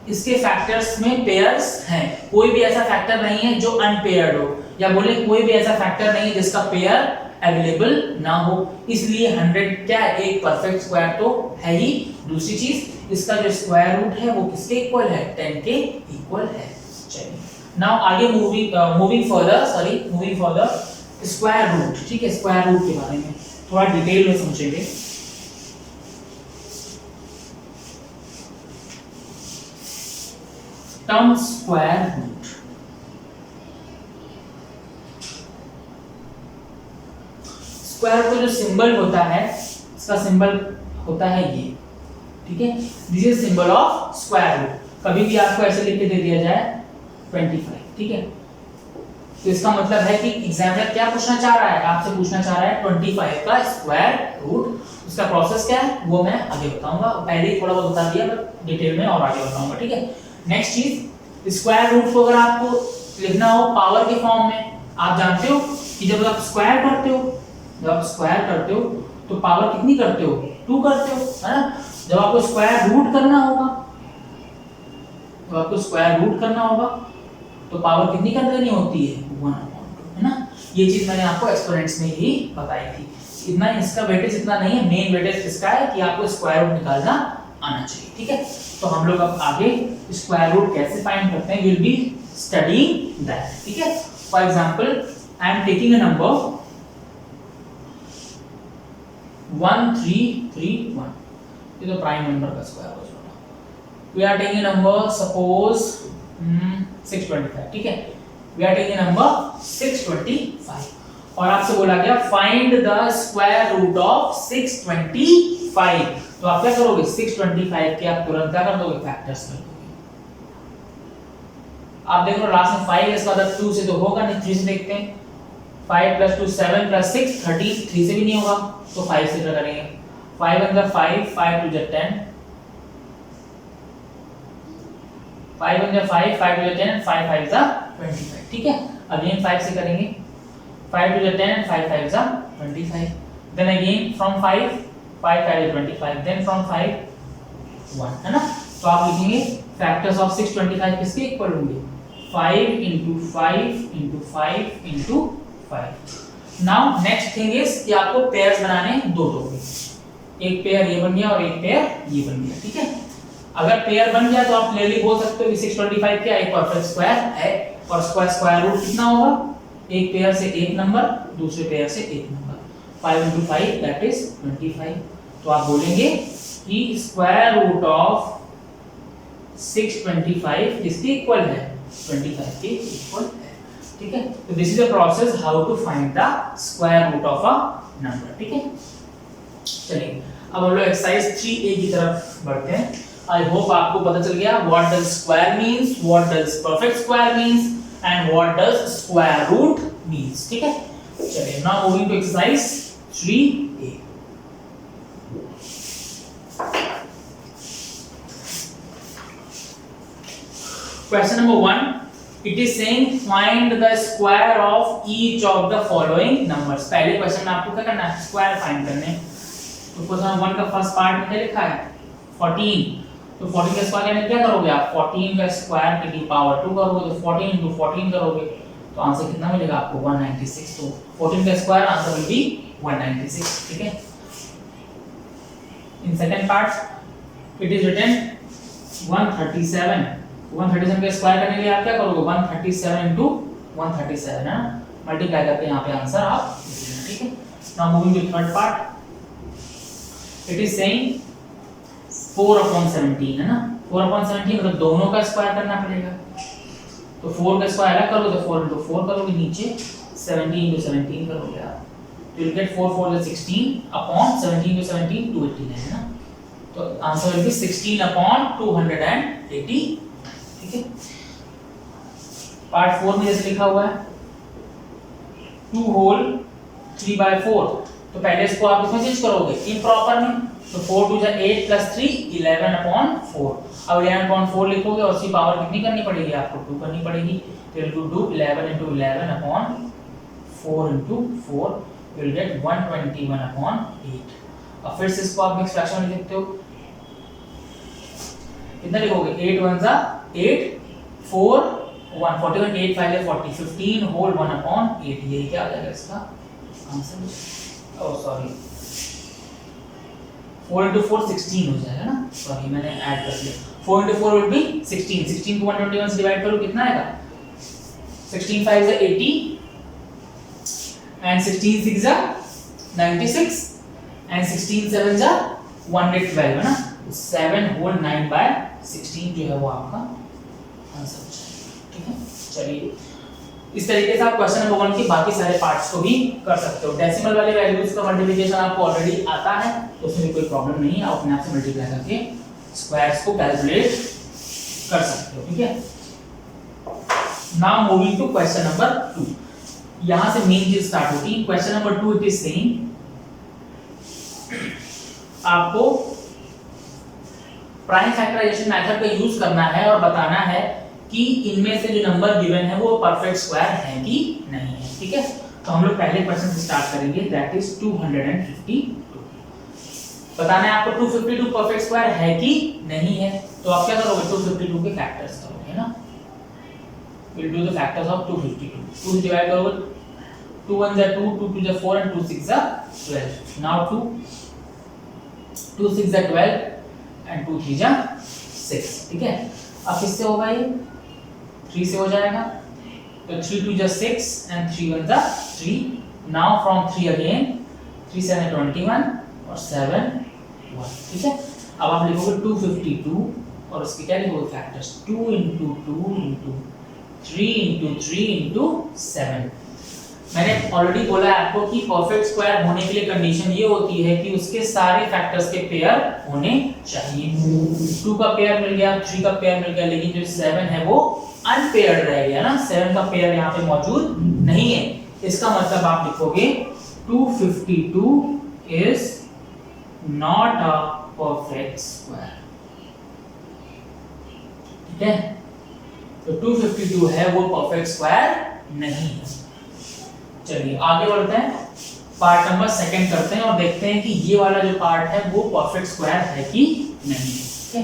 इसके फैक्टर्स में पेयर्स हैं, कोई भी ऐसा फैक्टर नहीं है जो अनपेयर्ड हो, या बोले कोई भी ऐसा फैक्टर नहीं है जिसका पेयर अवेलेबल ना हो, इसलिए 100 क्या है, एक परफेक्ट स्क्वायर तो है ही। दूसरी चीज इसका जो स्क्वायर रूट है वो किसके इक्वल है, 10 के इक्वल है। चलिए नाउ आगे मूविंग फर्दर स्क्वायर रूट। ठीक है, स्क्वायर रूट के बारे में थोड़ा डिटेल में समझेंगे। टर्म स्क्वायर रूट, स्क्वायर का जो सिंबल होता है, इसका सिंबल होता है ये, ठीक है, this is symbol of square root. कभी भी आपको ऐसे लिख के दे दिया जाए 25, ठीक है, तो इसका मतलब है कि एग्जामिनर क्या पूछना चाह रहा है, आपसे पूछना चाह रहा है 25 का स्क्वायर रूट। उसका प्रोसेस क्या है वो मैं आगे बताऊंगा, पहले ही थोड़ा बहुत बता दिया, बट डिटेल में और आगे बताऊंगा। ठीक है, नेक्स्ट चीज स्क्वायर रूट को अगर आपको लिखना हो पावर के फॉर्म में, आप जानते हो कि जब आप स्क्वायर करते हो तो पावर कितनी करते हो, 2 करते हो, है ना। जब आपको स्क्वायर रूट करना होगा तो पावर कितनी कर देनी होती है, 1/2, है ना। ये चीज मैंने आपको एक्सपेरिमेंट्स में ही बताई थी। इतना इसका वेटेज इतना नहीं है, मेन वेटेज इसका है कि आपको स्क्वायर रूट निकालना आना चाहिए। ठीक है, तो हम लोग अब आगे स्क्वायर रूट कैसे फाइंड करते हैं, विल बी स्टडीइंग दैट। ठीक है, for example I am taking a number 1331, ये तो प्राइम नंबर का स्क्वायर हो जाएगा। We are taking number suppose 625, ठीक है, वी आर टेकिंग नंबर 625, और आपसे बोला गया find the square root of 625। तो आप क्या करोगे, 625 के आप तुरंत क्या कर दोगे, फैक्टर्स कर दोगे। आप देख लो लास्ट में 5 इसका मतलब 2 से तो होगा नहीं, 3 से देखते हैं। 5 + 2 7 + 6 13, 3 से भी नहीं होगा, तो 5 से करेंगे। 5 × 5 5 × 10, 5 × 5 5 × 10, 5 5 × 25। ठीक है, अगेन 5 से करेंगे, 5 × 10 and 5 5 × 25। Then again from 5 5 5 × 25, then from 5 1, है ना। तो आप लिखेंगे फैक्टर्स ऑफ 625 किसके इक्वल होंगे, 5 × 5 × 5 × 5। नाउ नेक्स्ट थिंग इज कि आपको पेयर्स बनाने हैं दो के, एक पेयर ये बन गया और एक पेयर ये बन गया। ठीक है, अगर पेयर बन गया तो आप क्लियरली बोल सकते हो कि 625 क्या एक परफेक्ट स्क्वायर है, और स्क्वायर रूट कितना होगा, एक पेयर से एक नंबर, दूसरे पेयर से एक नंबर, 5 × 5 दैट इज 25। तो आप बोलेंगे कि स्क्वायर रूट ऑफ 625 किसके इक्वल है, 25 के इक्वल है। ठीक है। तो this is the process how to find the square root of a number, ठीक है। चलिए अब हम लोग एक्सरसाइज 3A की तरफ बढ़ते हैं। आई होप आपको पता चल गया what does square means, what does perfect square means and what does square root means, ठीक है। चलिए now moving to exercise 3A। Question number 1, it is saying find the square of each of the following numbers। पहले क्वेश्चन में आपको क्या करना है, स्क्वायर फाइंड करने। तो क्वेश्चन 1 का फर्स्ट पार्ट में क्या लिखा है 14। तो 14 का स्क्वायर करने क्या करोगे आप, 14 का स्क्वायर की की पावर 2 करोगे, तो 14 into 14 करोगे तो आंसर कितना मिलेगा आपको 196। तो 14 का स्क्वायर आंसर विल बी 196, ठीक है। In second part it is written 137 का स्क्वायर करने के लिए आप क्या करोगे 137 into 137 है ना, मल्टीप्लाई करके यहाँ पे आंसर आप लिख लेना, ठीक है। Now moving to third part, it is saying 4/17 है ना, 4/17 मतलब दोनों का स्क्वायर करना पड़ेगा। तो 4 का स्क्वायर अलग करोगे तो 4 into 4 करोगे, नीचे 17 into 17 करोगे आप, तो यू गेट 4 4 16 अपॉन 17 into 17 289 है ना। तो आंसर विल बी 16/280, ठीक है। पार्ट 4 में जैसे लिखा हुआ है 2 होल 3/4, तो पहले इसको आप इसमें चेंज करोगे इम्प्रॉपर में, तो 4 2 जा 8 + 3 11/4। अब 11/4 लिखोगे और उसकी पावर कितनी करनी पड़ेगी आपको 2 करनी पड़ेगी, तो you do 11 into 11/4 into 4 you will get 121/8। अब फिर से इसको आप मिक्स फ्रैक्शन में लिख सकते हो, कितना लिखोगे 8 1 जा 8 4 1 41 8 5 जा 40 15 होल 1/8, यही क्या आ जाएगा इसका आंसर। ओह सॉरी 4 into 4 16 हो जाएगा ना, सॉरी मैंने ऐड कर दिया। 4 into 4 will be 16, 16 को 121 से डिवाइड करो कितना आएगा 16 5 जा 80 and 16 6 जा 96 and 16 7 जा 112 है ना, 7 होल 9/16 जो है वो आपका आंसर हो जाएगा, ठीक है। चलिए इस तरीके से आप क्वेश्चन नंबर 1 के बाकी सारे पार्ट्स को भी कर सकते हो। डेसिमल वाले वैल्यूज का मल्टीप्लिकेशन आपको ऑलरेडी आता है, तो उसमें कोई प्रॉब्लम नहीं है, आप अपने आप से मल्टीप्लाई करके स्क्वायर्स को कैलकुलेट कर सकते हो, ठीक है। Now moving to question number 2, यहां से मेन चीज स्टार्ट होती है। Question number 2 it is saying आपको प्राइम फैक्टराइजेशन मेथड का यूज करना है और बताना है कि इनमें से जो नंबर गिवन है वो परफेक्ट स्क्वायर है कि नहीं है, ठीक है। तो हम लोग पहले क्वेश्चन से स्टार्ट करेंगे, दैट इज 252। बताना है आपको 252 परफेक्ट स्क्वायर है कि नहीं है, तो आप क्या करोगे 252 के फैक्टर्स करोगे ना, will do the factors of 252। 2 से डिवाइड करोगे 2 1 जा 2 2 2 जा 4 and 2 6 जा 12। नाउ 2 6 जा 12 and 2 3 जा 6, ठीक है। अब किससे होगा ये 3 से हो जाएगा, तो 3 2 जा 6 and 3 1 जा 3। नाउ फ्रॉम 3 अगेन 3 7 21 और 7 1, ठीक है। अब आप लिखोगे 252 और उसके क्या लिखोगे factors 2 into 2 into 3 into 3 into 7। मैंने ऑलरेडी बोला है आपको कि परफेक्ट स्क्वायर होने के लिए कंडीशन ये होती है कि उसके सारे फैक्टर्स के पेयर होने चाहिए। 2 का पेयर मिल गया, 3 का पेयर मिल गया, लेकिन जो 7 है वो अनपेयर्ड रह गया ना, 7 का पेयर यहाँ पे मौजूद नहीं है। इसका मतलब आप लिखोगे 252 is not a perfect square, ठीक है। तो 252 है वो परफेक्ट स्क्वायर नहीं है। चलिए आगे बढ़ते हैं, पार्ट नंबर 2 करते हैं और देखते हैं कि ये वाला जो पार्ट है वो परफेक्ट स्क्वायर है कि नहीं है, ठीक है।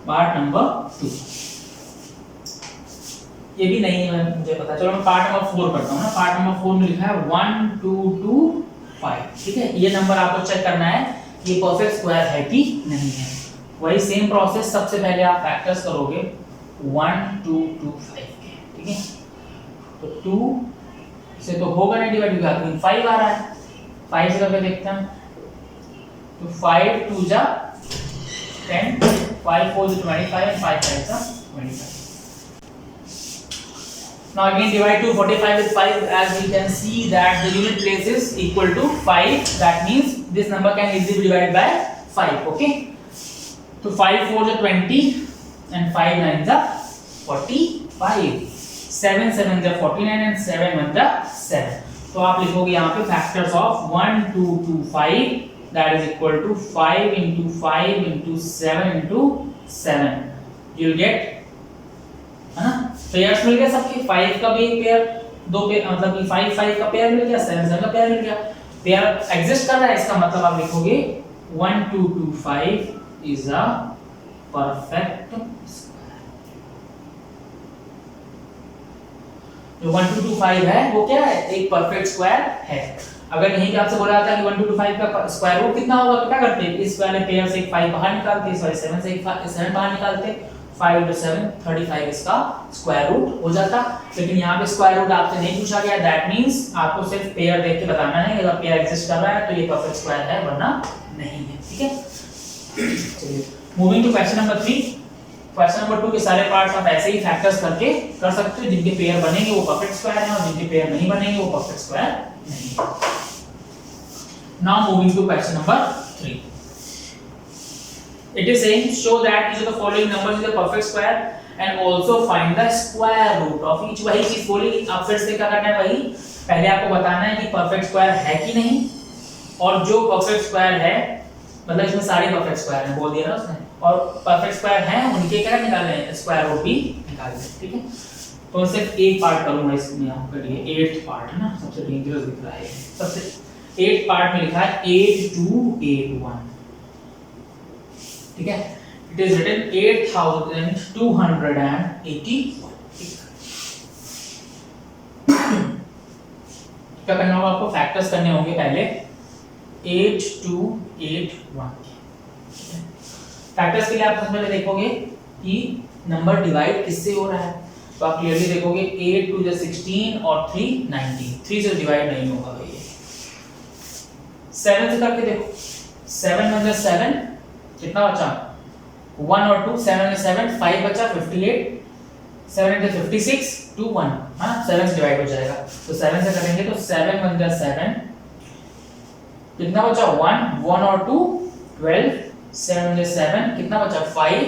पार्ट नंबर 2 ये भी नहीं है मुझे पता, चलो मैं पार्ट नंबर 4 करता हूँ ना। पार्ट नंबर 4 में लिखा है 1 2 2 5, ठीक है। ये नंबर आपको चेक करना है ये परफेक्ट स्क्वायर है कि नहीं है। वही सेम प्रोसेस, सबसे पहले आप फैक्टर्स करोगे 1 2 2 5 के, ठीक है। तो 2 से तो होगा नहीं डिवाइड, क्योंकि 5 आ रहा है, 5 से करके देखते हैं। तो 5 2 जा 10, 5 4 जा 25 and 5 5 जा 25। Now again divide 245 with 5, as we can see that the unit place is equal to 5. That means this number can easily be divided by 5. Okay. So 5 4 is 20 and 5 9 is 45. 7 7 is 49 and 7 1 is 7. तो आप लिखोगे यहाँ पे factors of 1 2 2 5, that is equal to 5 into 5 into 7 into 7. You'll get, है ना, पेयर्स मिल गए सबके, 5 का भी एक पेयर, दो पेयर, मतलब कि 5 5 का पेयर मिल गया, 7 7 का पेयर मिल गया, पेयर एग्जिस्ट कर रहा है, इसका मतलब आप लिखोगे 1 2 2 5 is a perfect square. जो 1 2 2 5 है वो क्या है, एक परफेक्ट स्क्वायर है। अगर यहीं पे आपसे बोला जाता है कि 1 2 2 5 का स्क्वायर रूट कितना होगा, तो क्या करते हैं, इस वाले पेयर से एक 5 बाहर निकालते, सॉरी 7 से एक 7 बाहर निकालते, 5 into 7 35 इसका स्क्वायर रूट हो जाता। लेकिन यहाँ पे स्क्वायर रूट आपसे नहीं पूछा गया, दैट मींस आपको सिर्फ पेयर देख के बताना है, अगर पेयर एग्जिस्ट कर रहा है तो ये परफेक्ट स्क्वायर है, वरना नहीं है। ठीक है, चलिए moving to question number 3। Question number 2 के सारे पार्ट्स आप ऐसे ही फैक्टर्स करके कर सकते हो, जिनके पेयर बनेंगे वो परफेक्ट स्क्वायर है और जिनके पेयर नहीं बनेंगे वो परफेक्ट स्क्वायर नहीं है। Now moving to question number 3. It is saying show that each of the following numbers is a perfect square and also find the square root of each. वही चीज बोली, अब फिर से क्या करना है, वही पहले आपको बताना है कि परफेक्ट स्क्वायर है कि नहीं, और जो परफेक्ट स्क्वायर है, मतलब इसमें सारे परफेक्ट स्क्वायर हैं, बोल दिया ना उसने, और परफेक्ट स्क्वायर हैं उनके क्या निकालने हैं, स्क्वायर रूट भी निकालने हैं। ठीक है, तो सिर्फ एक पार्ट करूंगा इसमें आपके लिए, 8th पार्ट है ना, सबसे डेंजरस दिख रहा है, सबसे 8 पार्ट में लिखा है 8281। ठीक है, इट इज रिटन 8281। क्या करना होगा आपको, फैक्टर्स करने होंगे पहले 8281। फैक्टर्स के लिए आप सबसे पहले देखोगे कि नंबर डिवाइड किससे हो रहा है, तो आप क्लियरली देखोगे 8 2 is 16 और 3 19, 3 से डिवाइड नहीं होगा भैया। 7 से करके देखो, 7 1 is 7, कितना बचा 1 और 2, 7 में 7 5 बचा 58, 7 into 56 2 1, हाँ 7 से डिवाइड हो जाएगा, तो 7 से करेंगे तो 7 1 is 7, कितना बचा 1 1 और 2 12, 7 is 7, कितना बचा 5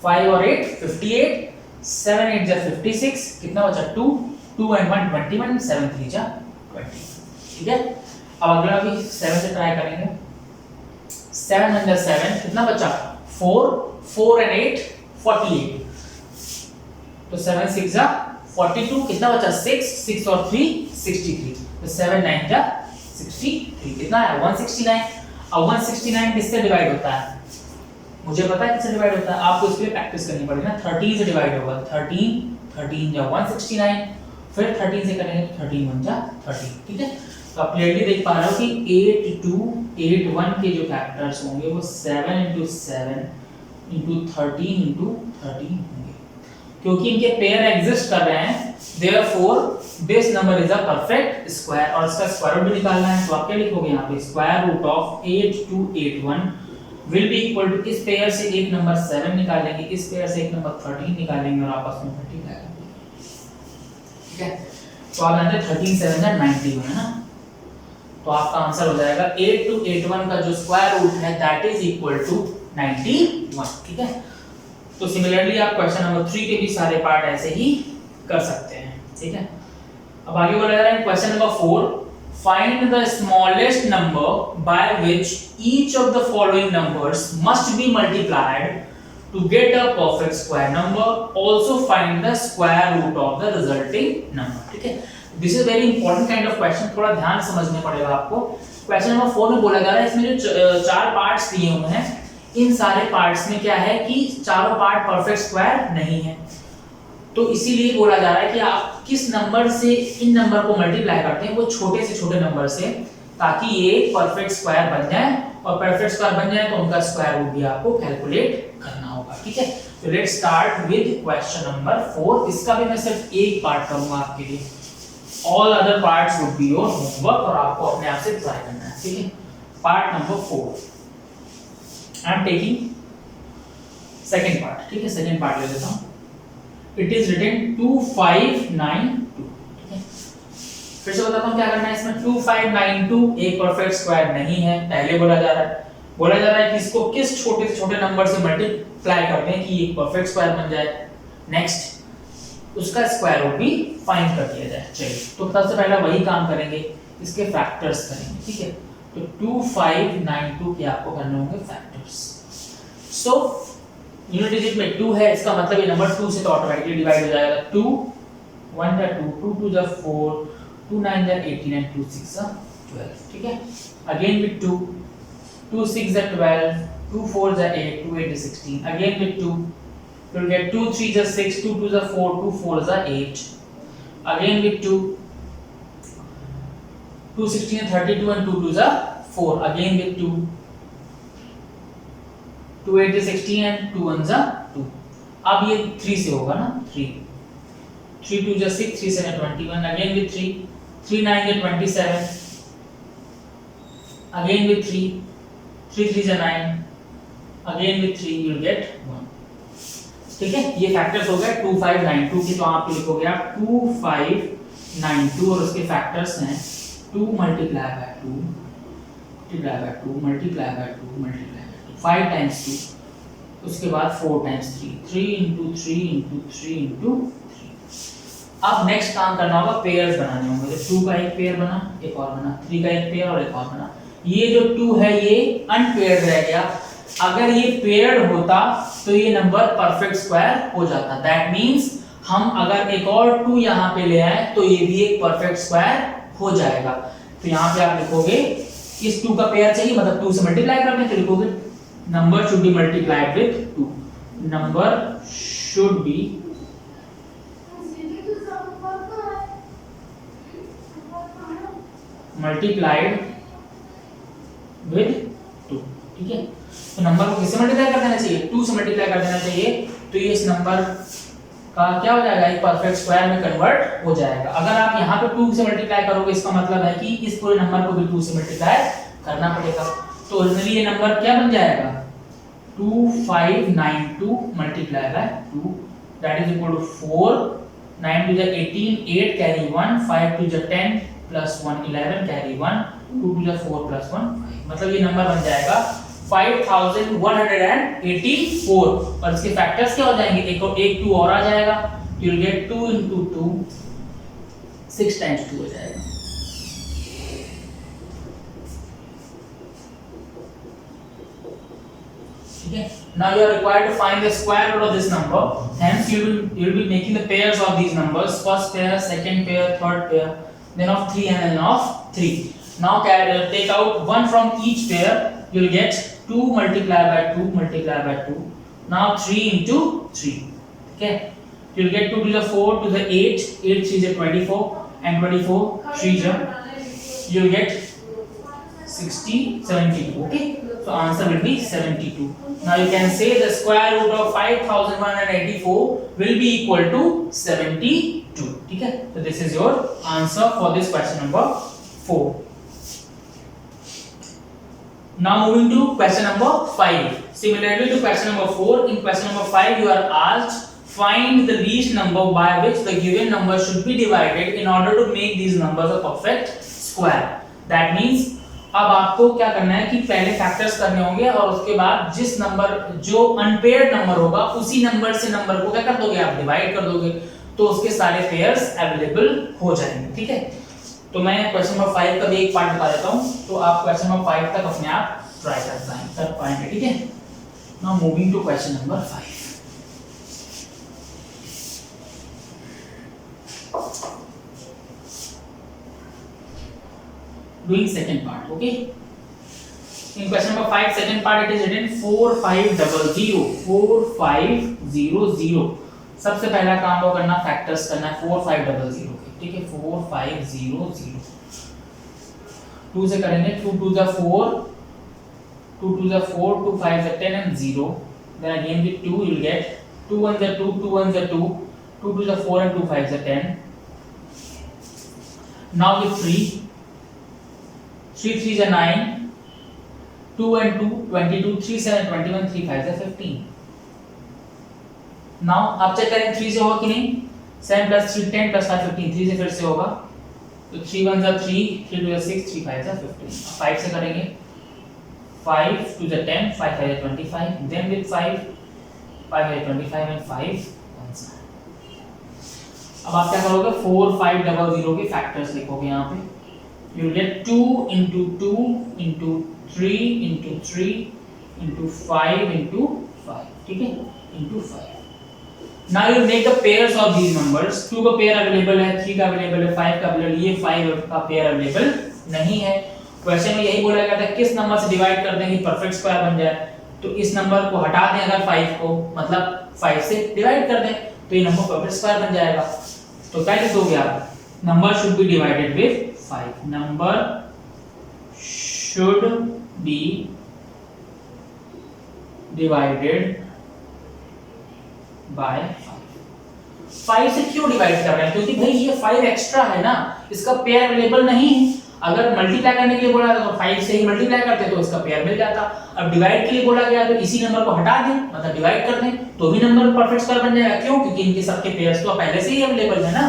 5 और 8 58, 7 8 is 56, कितना बचा 2 2 and 1 21, 7 3 is 20। ठीक है, अब अगला भी 7 से ट्राई करेंगे, 7 1 is 7, कितना बचा 4 4 and 8 48, तो 7 6 is 42, कितना बचा 6 6 और 3 63, तो 7 9 is 63, कितना है 169। अब 169 किससे डिवाइड होता है, मुझे पता है किससे डिवाइड होता है, आपको इसके लिए प्रैक्टिस करनी पड़ेगी ना, 13 से डिवाइड होगा, 13 13 जा 169, फिर 13 से करेंगे तो 13 1 जा 30। ठीक है, तो आप क्लियरली देख पा रहे हो कि 8281 के जो फैक्टर्स होंगे वो 7 into 7 into 13 into 13 होंगे, क्योंकि इनके पेयर एग्जिस्ट कर रहे हैं, therefore this number is a perfect square, और इसका स्क्वायर रूट भी निकालना है, तो आप क्या लिखोगे यहाँ पे, square root of 8281 will be equal to, इस पेयर से एक नंबर 7 निकालेंगे, इस पेयर से एक नंबर 13 निकालेंगे और आपस में 30 लगाएंगे। ठीक है, तो आप जानते हैं 13 7 है 91 है ना, तो आपका आंसर हो जाएगा 8281 का जो स्क्वायर रूट है दैट इज इक्वल टू 91। ठीक है, तो सिमिलरली आप क्वेश्चन नंबर 3 के भी सारे पार्ट ऐसे ही कर सकते हैं। ठीक है, अब आगे बोला जा रहा है question number 4, find the smallest number by which each of the following numbers must be multiplied to get a perfect square number, also find the square root of the resulting number। ठीक है, this is very important kind of question, थोड़ा ध्यान समझने पड़ेगा आपको। क्वेश्चन नंबर 4 में बोला जा रहा है, इसमें जो 4 पार्ट्स दिए हुए हैं, इन सारे पार्ट्स में क्या है कि चारों पार्ट परफेक्ट स्क्वायर नहीं है, तो इसीलिए बोला जा रहा है कि आप किस नंबर से इन नंबर को मल्टीप्लाई करते हैं, वो छोटे से छोटे नंबर से, ताकि ये परफेक्ट स्क्वायर बन जाए, और परफेक्ट स्क्वायर बन जाए तो उनका स्क्वायर रूट भी आपको कैलकुलेट करना होगा। ठीक है, तो let's start with question number 4। इसका भी मैं सिर्फ एक पार्ट करूंगा आपके लिए, all other parts would be your homework, और आपको अपने आप से ट्राई करना है। ठीक है, part number 4 I am taking second part. ठीक है, सेकंड पार्ट ले लेता हूं। इट इज रिटन 259 फिर से बताता हूँ क्या करना है इसमें। 2592 एक परफेक्ट स्क्वायर नहीं है, पहले बोला जा रहा है कि इसको किस छोटे से छोटे नंबर से मल्टीप्लाई करते हैं कि एक परफेक्ट स्क्वायर बन जाए। नेक्स्ट उसका स्क्वायर रूट भी फाइंड कर दिया जाए। चलिए तो सबसे पहला वही काम करेंगे, इसके फैक्टर्स करेंगे, ठीक है। तो 2592 के आपको करने होंगे फैक्टर्स। सो यूनिट डिजिट में 2 है, इसका मतलब ये नंबर 2 से तो ऑटोमेटिकली डिवाइड हो जाएगा। 2 1 जा 2, 2 2 जा 4, 2 9 जा 18 and 2 6 जा 12, ठीक है। अगेन विद 2, 2 6 जा 12, 2 4 जा 8, 2 8 जा 16, अगेन विद 2 you'll get 2 3 जा 6, 2 2 जा 4, 2 4 जा 8, again with 2, 2 16 32 and 2 2 जा 4, again with 2, 2 8 जा 16 and 2 1 जा 2। अब ये 3 से होगा ना, 3 3 2 जा 6, 3 7 21, again with 3, 3 9 जा 27, again with 3, 3 3 जा 9, again with 3 you'll get 1, ठीक है। ये फैक्टर्स हो गए 2592 के, तो आप लिखोगे आप 2592 और उसके फैक्टर्स हैं 2 multiplied by 2 multiplied by 2 multiplied by 2 multiplied by 2, 5 times 2, उसके बाद 4 times 3, 3 into 3 into 3 into 3। अब नेक्स्ट काम करना होगा, पेयर्स बनाने होंगे। तो 2 का एक पेयर बना, एक और बना, 3 का एक पेयर और एक और बना। ये जो 2 है ये अनपेयर्ड रह गया, अगर ये पेयर्ड होता तो ये नंबर परफेक्ट स्क्वायर हो जाता। दैट मींस हम अगर एक और 2 यहाँ पे ले आए तो ये भी एक परफेक्ट स्क्वायर हो जाएगा। तो यहाँ पे आप लिखोगे इस 2 का पेयर चाहिए, मतलब 2 से मल्टीप्लाई करते हैं, तो लिखोगे number should be multiplied with 2, number should be multiplied with 2, ठीक है। तो नंबर को किससे मल्टीप्लाई कर देना चाहिए, 2 से मल्टीप्लाई कर देना चाहिए, तो ये इस नंबर का क्या हो जाएगा, एक परफेक्ट स्क्वायर में कन्वर्ट हो जाएगा। अगर आप यहाँ पे 2 से मल्टीप्लाई करोगे, इसका मतलब है कि इस पूरे नंबर को भी 2 से मल्टीप्लाई करना पड़ेगा। तो ओरिजिनली ये नंबर क्या बन जाएगा, 2592 multiply by 2, that is equal to 4, 9 2 जा 18, 8 कैरी 1, 5 2 जा 10 प्लस 1 11 कैरी 1, 2 2 जा 4 प्लस 1 5, मतलब ये नंबर बन जाएगा 5184 और इसके फैक्टर्स क्या हो जाएंगे, एक 2 और आ जाएगा, you will gate 2 into 2, 6 times 2 हो जाएगा। ठीक है। Now you are required to find the square root of this number. Hence you will be making the pairs of these numbers, first pair, second pair, third pair, then of 3 and then of 3. Now take out 1 from each pair, you will get 2 multiplied by 2 multiplied by 2. Now 3 into 3. Okay. You will get 2 to the 4 to the 8, 8 3 is 24 and 24 3 is you will get 60 72. Okay. So answer will be 72. Now you can say the square root of 5184 will be equal to 72. ठीक है। So this is your answer for this question number 4. Now moving to question number 5. Similarly to question number 4, in question number 5 you are asked find the least number by which the given number should be divided in order to make these numbers a perfect square. That means अब आपको क्या करना है कि पहले फैक्टर्स करने होंगे और उसके बाद जिस नंबर जो अनपेयर्ड नंबर होगा उसी नंबर से नंबर को क्या कर दोगे, आप डिवाइड कर दोगे, तो उसके सारे पेयर्स अवेलेबल हो जाएंगे। ठीक है। तो मैं क्वेश्चन नंबर 5 का भी एक पार्ट बता देता हूं, तो आप क्वेश्चन नंबर 5 तक अपने आप ट्राई कर पाएंगे। ठीक है। Now moving to question number 5। Doing second part, okay? In question number 5, second part it is written 4500 4500। सबसे पहला काम वो करना फैक्टर्स करना है 4500 के। ठीक है। 4500 2 से करेंगे, 2 2 जा 4, 2 2 जा 4, 2 5 जा 10 and 0, then again with 2 you will get 2 1 जा 2, 2 1 जा 2, 2 2 जा 4 and 2 5 जा 10। Now with 3 3 3 is 9, 2 and 2 22, 3 7 21, 3 5 is 15। Now आप चेक करें 3 से होगा कि नहीं, 7 plus 3 10 plus 5 15, 3 से फिर से होगा तो 3 1 जा 3, 3 2 जा 6, 3 5 जा 15। 5 से करेंगे 5 2 जा 10, 5 5 जा 25, then with 5 5 5 25 and 5 आंसर। अब आप क्या करोगे 4 5 0 0 के फैक्टर्स लिखोगे यहाँ पे। You will get 2 into 2 into 3 into 3 into 5 into 5, ठीक है, into 5। Now you make the pairs of these numbers। 2 का पेयर अवेलेबल है, 3 का अवेलेबल है, 5 का अवेलेबल, ये 5 का पेयर अवेलेबल नहीं है। क्वेश्चन में यही बोला गया था किस नंबर से डिवाइड कर दें कि परफेक्ट स्क्वायर बन जाए। तो इस नंबर को हटा दें अगर 5 को, मतलब 5 से डिवाइड कर दें तो ये नंबर परफेक्ट स्क्वायर बन जाएगा। तो क्या लिख दोगे आप, number should be divided with 5। Number should be divided by 5 से क्यों डिवाइड कर रहे हैं, क्योंकि भाई ये 5 एक्स्ट्रा है ना, इसका पेयर अवेलेबल नहीं है। अगर मल्टीप्लाई करने के लिए बोला था तो 5 से ही मल्टीप्लाई करते तो इसका पेयर मिल जाता। अब डिवाइड के लिए बोला गया तो इसी नंबर को हटा दें, मतलब डिवाइड कर दें तो भी नंबर परफेक्ट स्क्वायर बन जाएगा। क्यों, क्योंकि इनके सबके पेयर्स तो पहले से ही अवेलेबल है ना।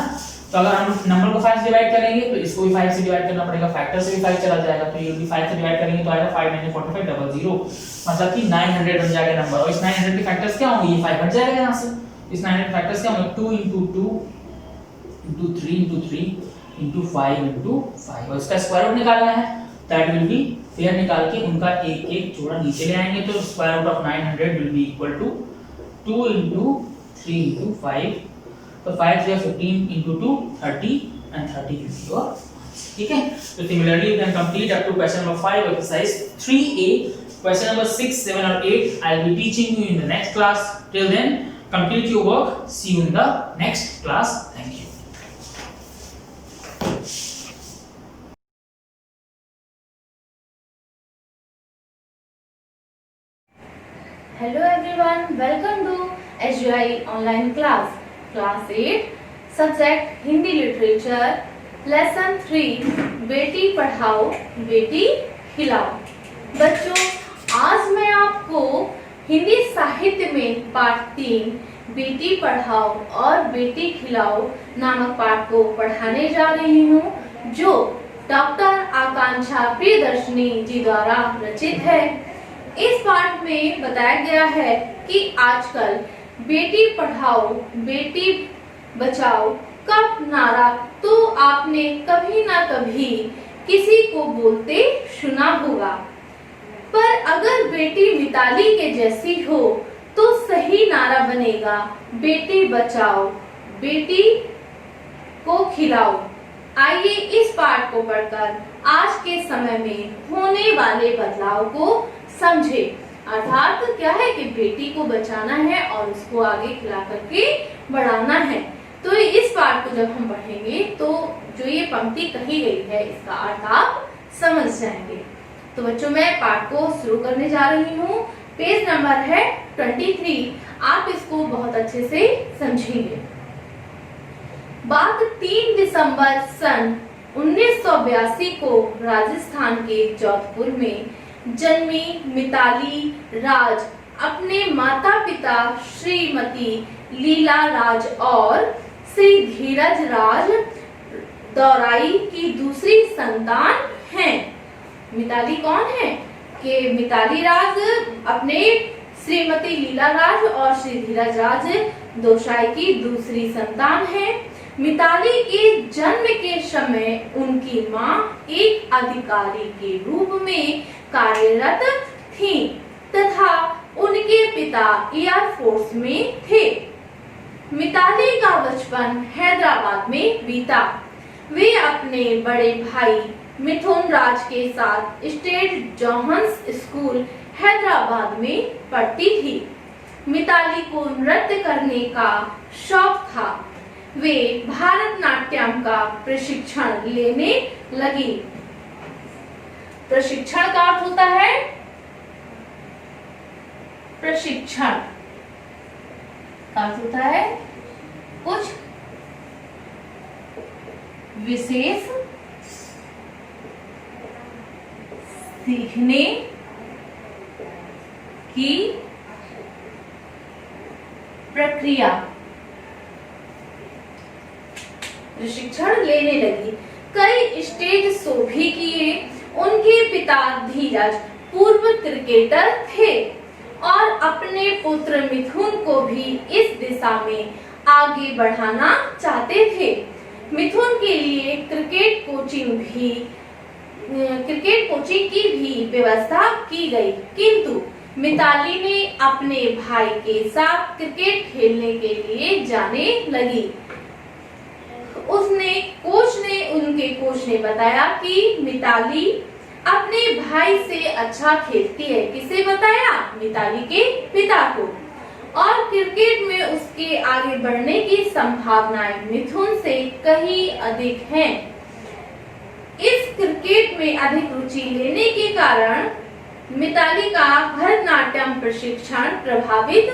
तो अगर हम नंबर को 5 से डिवाइड करेंगे तो इसको भी 5 से डिवाइड करना पड़ेगा, फैक्टर से भी 5 चला जाएगा, तो ये भी 5 से डिवाइड करेंगे तो आएगा 5 9 45 00, मतलब कि 900 बन जाएगा नंबर। और इस 900 के फैक्टर्स क्या होंगे, ये 5 हट जाएगा यहां से। इस 900 के फैक्टर्स क्या होंगे, 2 into 2 into 3 into 3 into 5 into 5, और इसका स्क्वायर रूट निकालना है। दैट विल बी, पेयर निकाल के उनका एक एक जोड़ा नीचे ले आएंगे तो square root of 900 will be equal to 2 into 3 into 5, तो 5 3 15 into 2 30 and 30 will be your answer, ठीक है। तो similarly you can complete up to question number 5 exercise 3A। Question number 6 7 और 8 I will be teaching you in the next class. Till then complete your work, see you in the next class. Thank you. Hello everyone, welcome to SGI online class, class 8, subject Hindi literature, lesson 3, Beti Padhao बेटी खिलाओ। बच्चों, आज मैं आपको हिंदी साहित्य में पाठ 3 बेटी पढ़ाओ और बेटी खिलाओ नामक पाठ को पढ़ाने जा रही हूँ, जो डॉक्टर आकांक्षा प्रियदर्शनी जी द्वारा रचित है। इस पाठ में बताया गया है कि आजकल बेटी पढ़ाओ बेटी बचाओ का नारा तो आपने कभी ना कभी किसी को बोलते सुना होगा, पर अगर बेटी मिताली के जैसी हो तो सही नारा बनेगा बेटी बचाओ बेटी को खिलाओ। आइए इस पाठ को पढ़कर आज के समय में होने वाले बदलाव को समझे। अर्थात क्या है कि बेटी को बचाना है और उसको आगे खिला करके बढ़ाना है। तो इस पाठ को जब हम पढ़ेंगे तो जो ये पंक्ति कही गई है इसका अर्थ आप समझ जाएंगे। तो बच्चों, मैं पाठ को शुरू करने जा रही हूँ। पेज नंबर है 23। आप इसको बहुत अच्छे से समझेंगे। बात 3 दिसंबर सन 1982 को राजस्थान के जोधपुर में जन्मी मिताली राज अपने माता पिता श्रीमती लीला राज और श्री धीरज राज दौराई की दूसरी संतान हैं। मिताली कौन है कि मिताली राज अपने श्रीमती लीला राज और श्री धीरज राज दोसाई की दूसरी संतान है। मिताली के जन्म के समय उनकी मां एक अधिकारी के रूप में कार्यरत थी तथा उनके पिता एयरफोर्स में थे। मिताली का बचपन हैदराबाद में बीता। वे अपने बड़े भाई मिथुन राज के साथ स्टेट जोहन्स स्कूल हैदराबाद में पढ़ती थी। मिताली को नृत्य करने का शौक था। वे भारतनाट्यम का प्रशिक्षण लेने लगी। प्रशिक्षण का अर्थ होता है प्रशिक्षण का अर्थ होता है कुछ विशेष सीखने की प्रक्रिया। प्रशिक्षण लेने लगी। कई स्टेज शो भी किए। उनके पिता धीरज पूर्व क्रिकेटर थे और अपने पुत्र मिथुन को भी इस दिशा में आगे बढ़ाना चाहते थे। मिथुन के लिए क्रिकेट कोचिंग की भी व्यवस्था की गई, किंतु मिताली ने अपने भाई के साथ क्रिकेट खेलने के लिए जाने लगी। उनके कोच ने बताया कि मिताली अपने भाई से अच्छा खेलती है। किसे बताया? मिताली के पिता को। और क्रिकेट में उसके आगे बढ़ने की संभावनाएं मिथुन से कहीं अधिक हैं। इस क्रिकेट में अधिक रुचि लेने के कारण मिताली का भरतनाट्यम प्रशिक्षण प्रभावित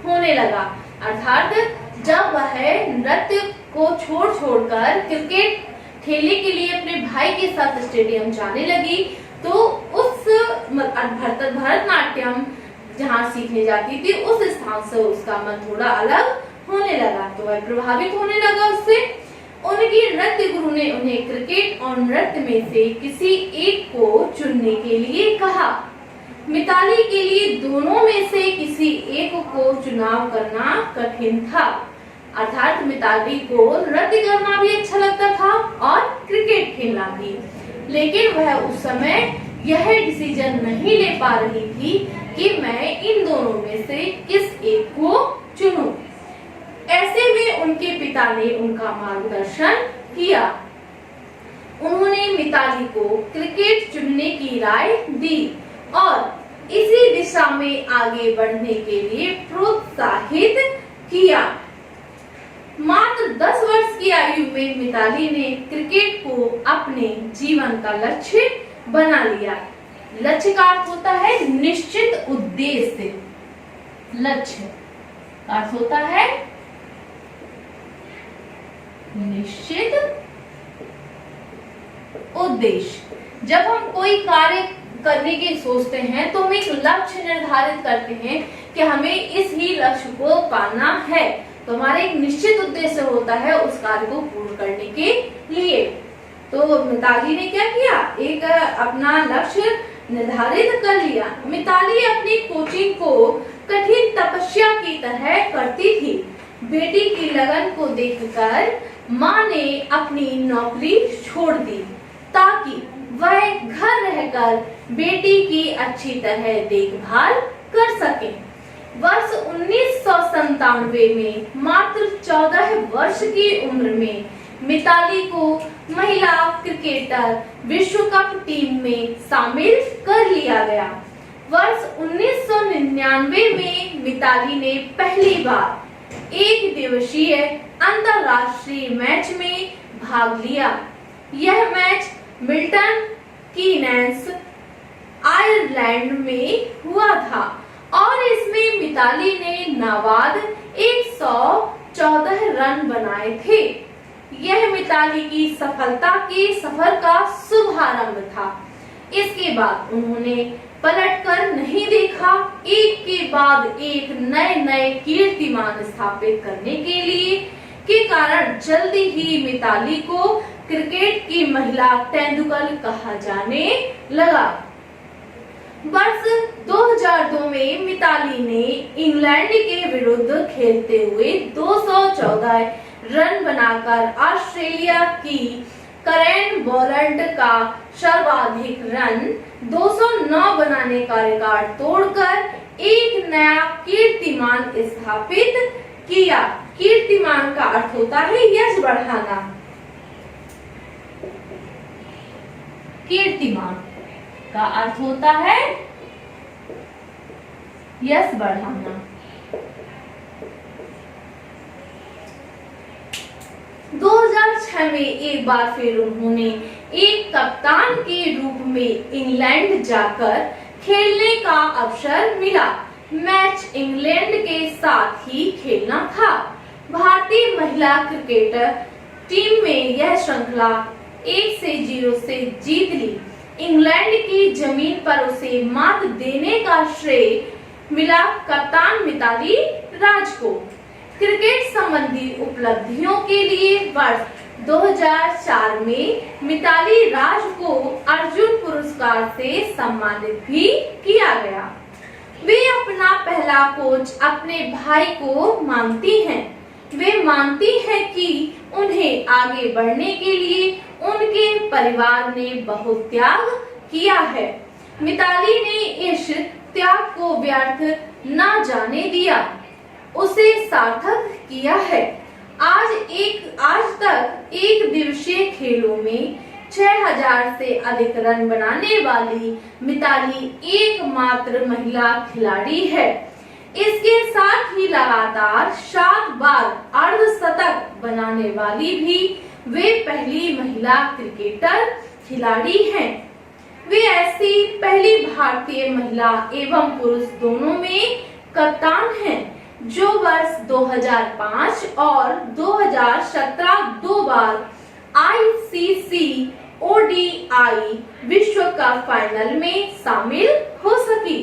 होने लगा। अर्थात जब वह नृत्य को छोड़कर क्रिकेट खेलने के लिए अपने भाई के साथ स्टेडियम जाने लगी, तो उस भरतनाट्यम जहाँ सीखने जाती थी उस स्थान से उसका मन थोड़ा अलग होने लगा, तो वह प्रभावित होने लगा उससे। उनकी नृत्य गुरु ने उन्हें क्रिकेट और नृत्य में से किसी एक को चुनने के लिए कहा। मिताली के लिए दोनों में से किसी एक को चुनाव करना कठिन था। अर्थात मिताली को नृत्य करना भी अच्छा लगता था और क्रिकेट खेलना भी, लेकिन वह उस समय यह डिसीजन नहीं ले पा रही थी कि मैं इन दोनों में से किस एक को चुनूं। ऐसे में उनके पिता ने उनका मार्गदर्शन किया। उन्होंने मिताली को क्रिकेट चुनने की राय दी और इसी दिशा में आगे बढ़ने के लिए प्रोत्साहित किया। मात्र 10 वर्ष की आयु में मिताली ने क्रिकेट को अपने जीवन का लक्ष्य बना लिया। लक्ष्य का अर्थ होता है निश्चित उद्देश्य। लक्ष्य का अर्थ होता है निश्चित उद्देश्य। जब हम कोई कार्य करने की सोचते हैं तो हम एक लक्ष्य निर्धारित करते हैं कि हमें इस ही लक्ष्य को पाना है, तो हमारा एक निश्चित उद्देश्य होता है उस कार्य को पूर्ण करने के लिए। तो मिताली ने क्या किया? एक अपना लक्ष्य निर्धारित कर लिया। मिताली अपनी कोचिंग को कठिन तपस्या की तरह करती थी। बेटी की लगन को देखकर माँ ने अपनी नौकरी छोड़ दी ताकि वह घर रहकर बेटी की अच्छी तरह देखभाल कर सके। वर्ष 1997 में मात्र 14 वर्ष की उम्र में मिताली को महिला क्रिकेटर विश्व कप टीम में शामिल कर लिया गया। वर्ष 1999 में मिताली ने पहली बार एक दिवसीय अंतरराष्ट्रीय मैच में भाग लिया। यह मैच मिल्टन कीनेस आयरलैंड में हुआ था और इसमें मिताली ने नाबाद 114 रन बनाए थे। यह मिताली की सफलता के सफर का शुभारंभ था। इसके बाद उन्होंने पलटकर नहीं देखा। एक के बाद एक नए कीर्तिमान स्थापित करने के कारण जल्दी ही मिताली को क्रिकेट की महिला तेंदुलकर कहा जाने लगा। वर्ष 2002 में मिताली ने इंग्लैंड के विरुद्ध खेलते हुए 214 रन बनाकर ऑस्ट्रेलिया की करेन बोलैंड का सर्वाधिक रन 209 बनाने का रिकॉर्ड तोड़कर एक नया कीर्तिमान स्थापित किया। कीर्तिमान का अर्थ होता है यश बढ़ाना। कीर्तिमान का अर्थ होता है यश बढ़ाना। दो 2006 में एक बार फिर उन्होंने एक कप्तान के रूप में इंग्लैंड जाकर खेलने का अवसर मिला। मैच इंग्लैंड के साथ ही खेलना था। भारतीय महिला क्रिकेटर टीम में यह श्रृंखला 1-0 से जीत ली। इंग्लैंड की जमीन पर उसे मात देने का श्रेय मिला कप्तान मिताली राज को। क्रिकेट संबंधी उपलब्धियों के लिए वर्ष 2004 में मिताली राज को अर्जुन पुरस्कार से सम्मानित भी किया गया। वे अपना पहला कोच अपने भाई को मानती हैं। वे मानती हैं कि उन्हें आगे बढ़ने के लिए उनके परिवार ने बहुत त्याग किया है। मिताली ने इस त्याग को व्यर्थ न जाने दिया, उसे सार्थक किया है। आज तक एक दिवसीय खेलों में 6000 से अधिक रन बनाने वाली मिताली एकमात्र महिला खिलाड़ी है। इसके साथ ही लगातार 7 बार अर्धशतक बनाने वाली भी वे पहली महिला क्रिकेटर खिलाड़ी हैं। वे ऐसी पहली भारतीय महिला एवं पुरुष दोनों में कप्तान हैं जो वर्ष 2005 और 2017 दो बार ICC ODI विश्व कप फाइनल में शामिल हो सकी।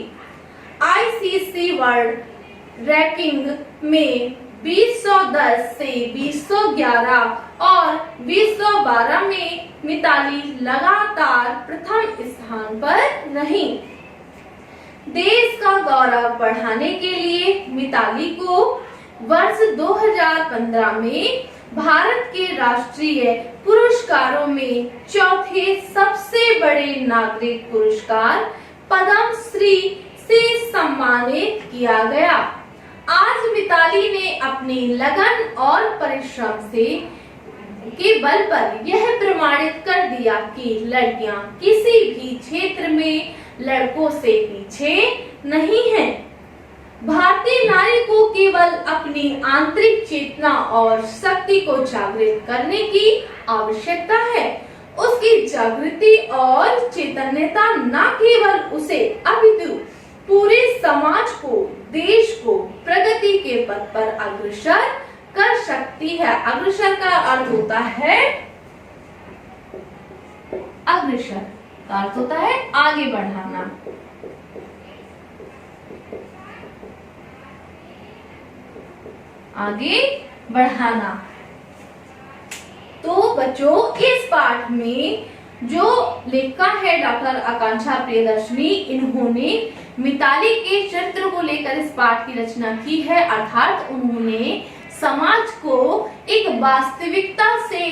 ICC वर्ल्ड रैंकिंग में 2010 से 2011 और 2012 में मिताली लगातार प्रथम स्थान पर रही। देश का गौरव बढ़ाने के लिए मिताली को वर्ष 2015 में भारत के राष्ट्रीय पुरस्कारों में चौथे सबसे बड़े नागरिक पुरस्कार पद्म श्री से सम्मानित किया गया। आज मिताली ने अपनी लगन और परिश्रम के बल पर यह प्रमाणित कर दिया कि लड़कियां किसी भी क्षेत्र में लड़कों से पीछे नहीं हैं। भारतीय नारी को केवल अपनी आंतरिक चेतना और शक्ति को जागृत करने की आवश्यकता है। उसकी जागृति और चैतन्यता न केवल उसे अपितु पूरे समाज को, देश को प्रगति के पथ पर अग्रसर कर सकती है। अग्रसर का अर्थ होता है अग्रसर का अर्थ होता है आगे बढ़ाना। आगे बढ़ाना। तो बच्चों, इस पाठ में जो लेखिका है डॉक्टर आकांक्षा प्रियदर्शनी, इन्होंने मिताली के चरित्र को लेकर इस पाठ की रचना की है। अर्थात उन्होंने समाज को एक वास्तविकता से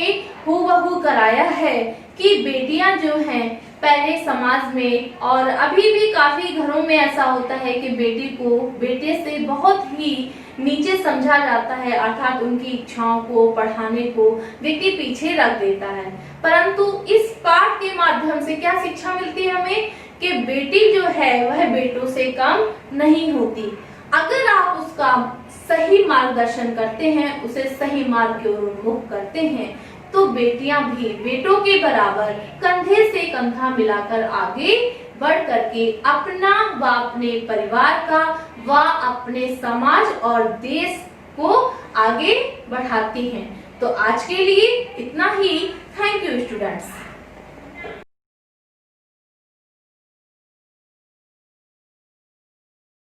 हूबहू कराया है कि बेटियां जो हैं पहले समाज में, और अभी भी काफी घरों में ऐसा होता है कि बेटी को बेटे से बहुत ही नीचे समझा जाता है। अर्थात उनकी इच्छाओं को, पढ़ाने को व्यक्ति पीछे रख देता है। परंतु इस पाठ के माध्यम से क्या शिक्षा मिलती है हमें कि बेटी जो है वह बेटों से कम नहीं होती। अगर आप उसका सही मार्गदर्शन करते हैं, उसे सही मार्ग की ओर उन्मुख करते हैं, तो बेटियां भी बेटों के बराबर कंधे से कंधा मिलाकर आगे बढ़ करके अपना व अपने परिवार का व अपने समाज और देश को आगे बढ़ाती हैं। तो आज के लिए इतना ही। Thank you students.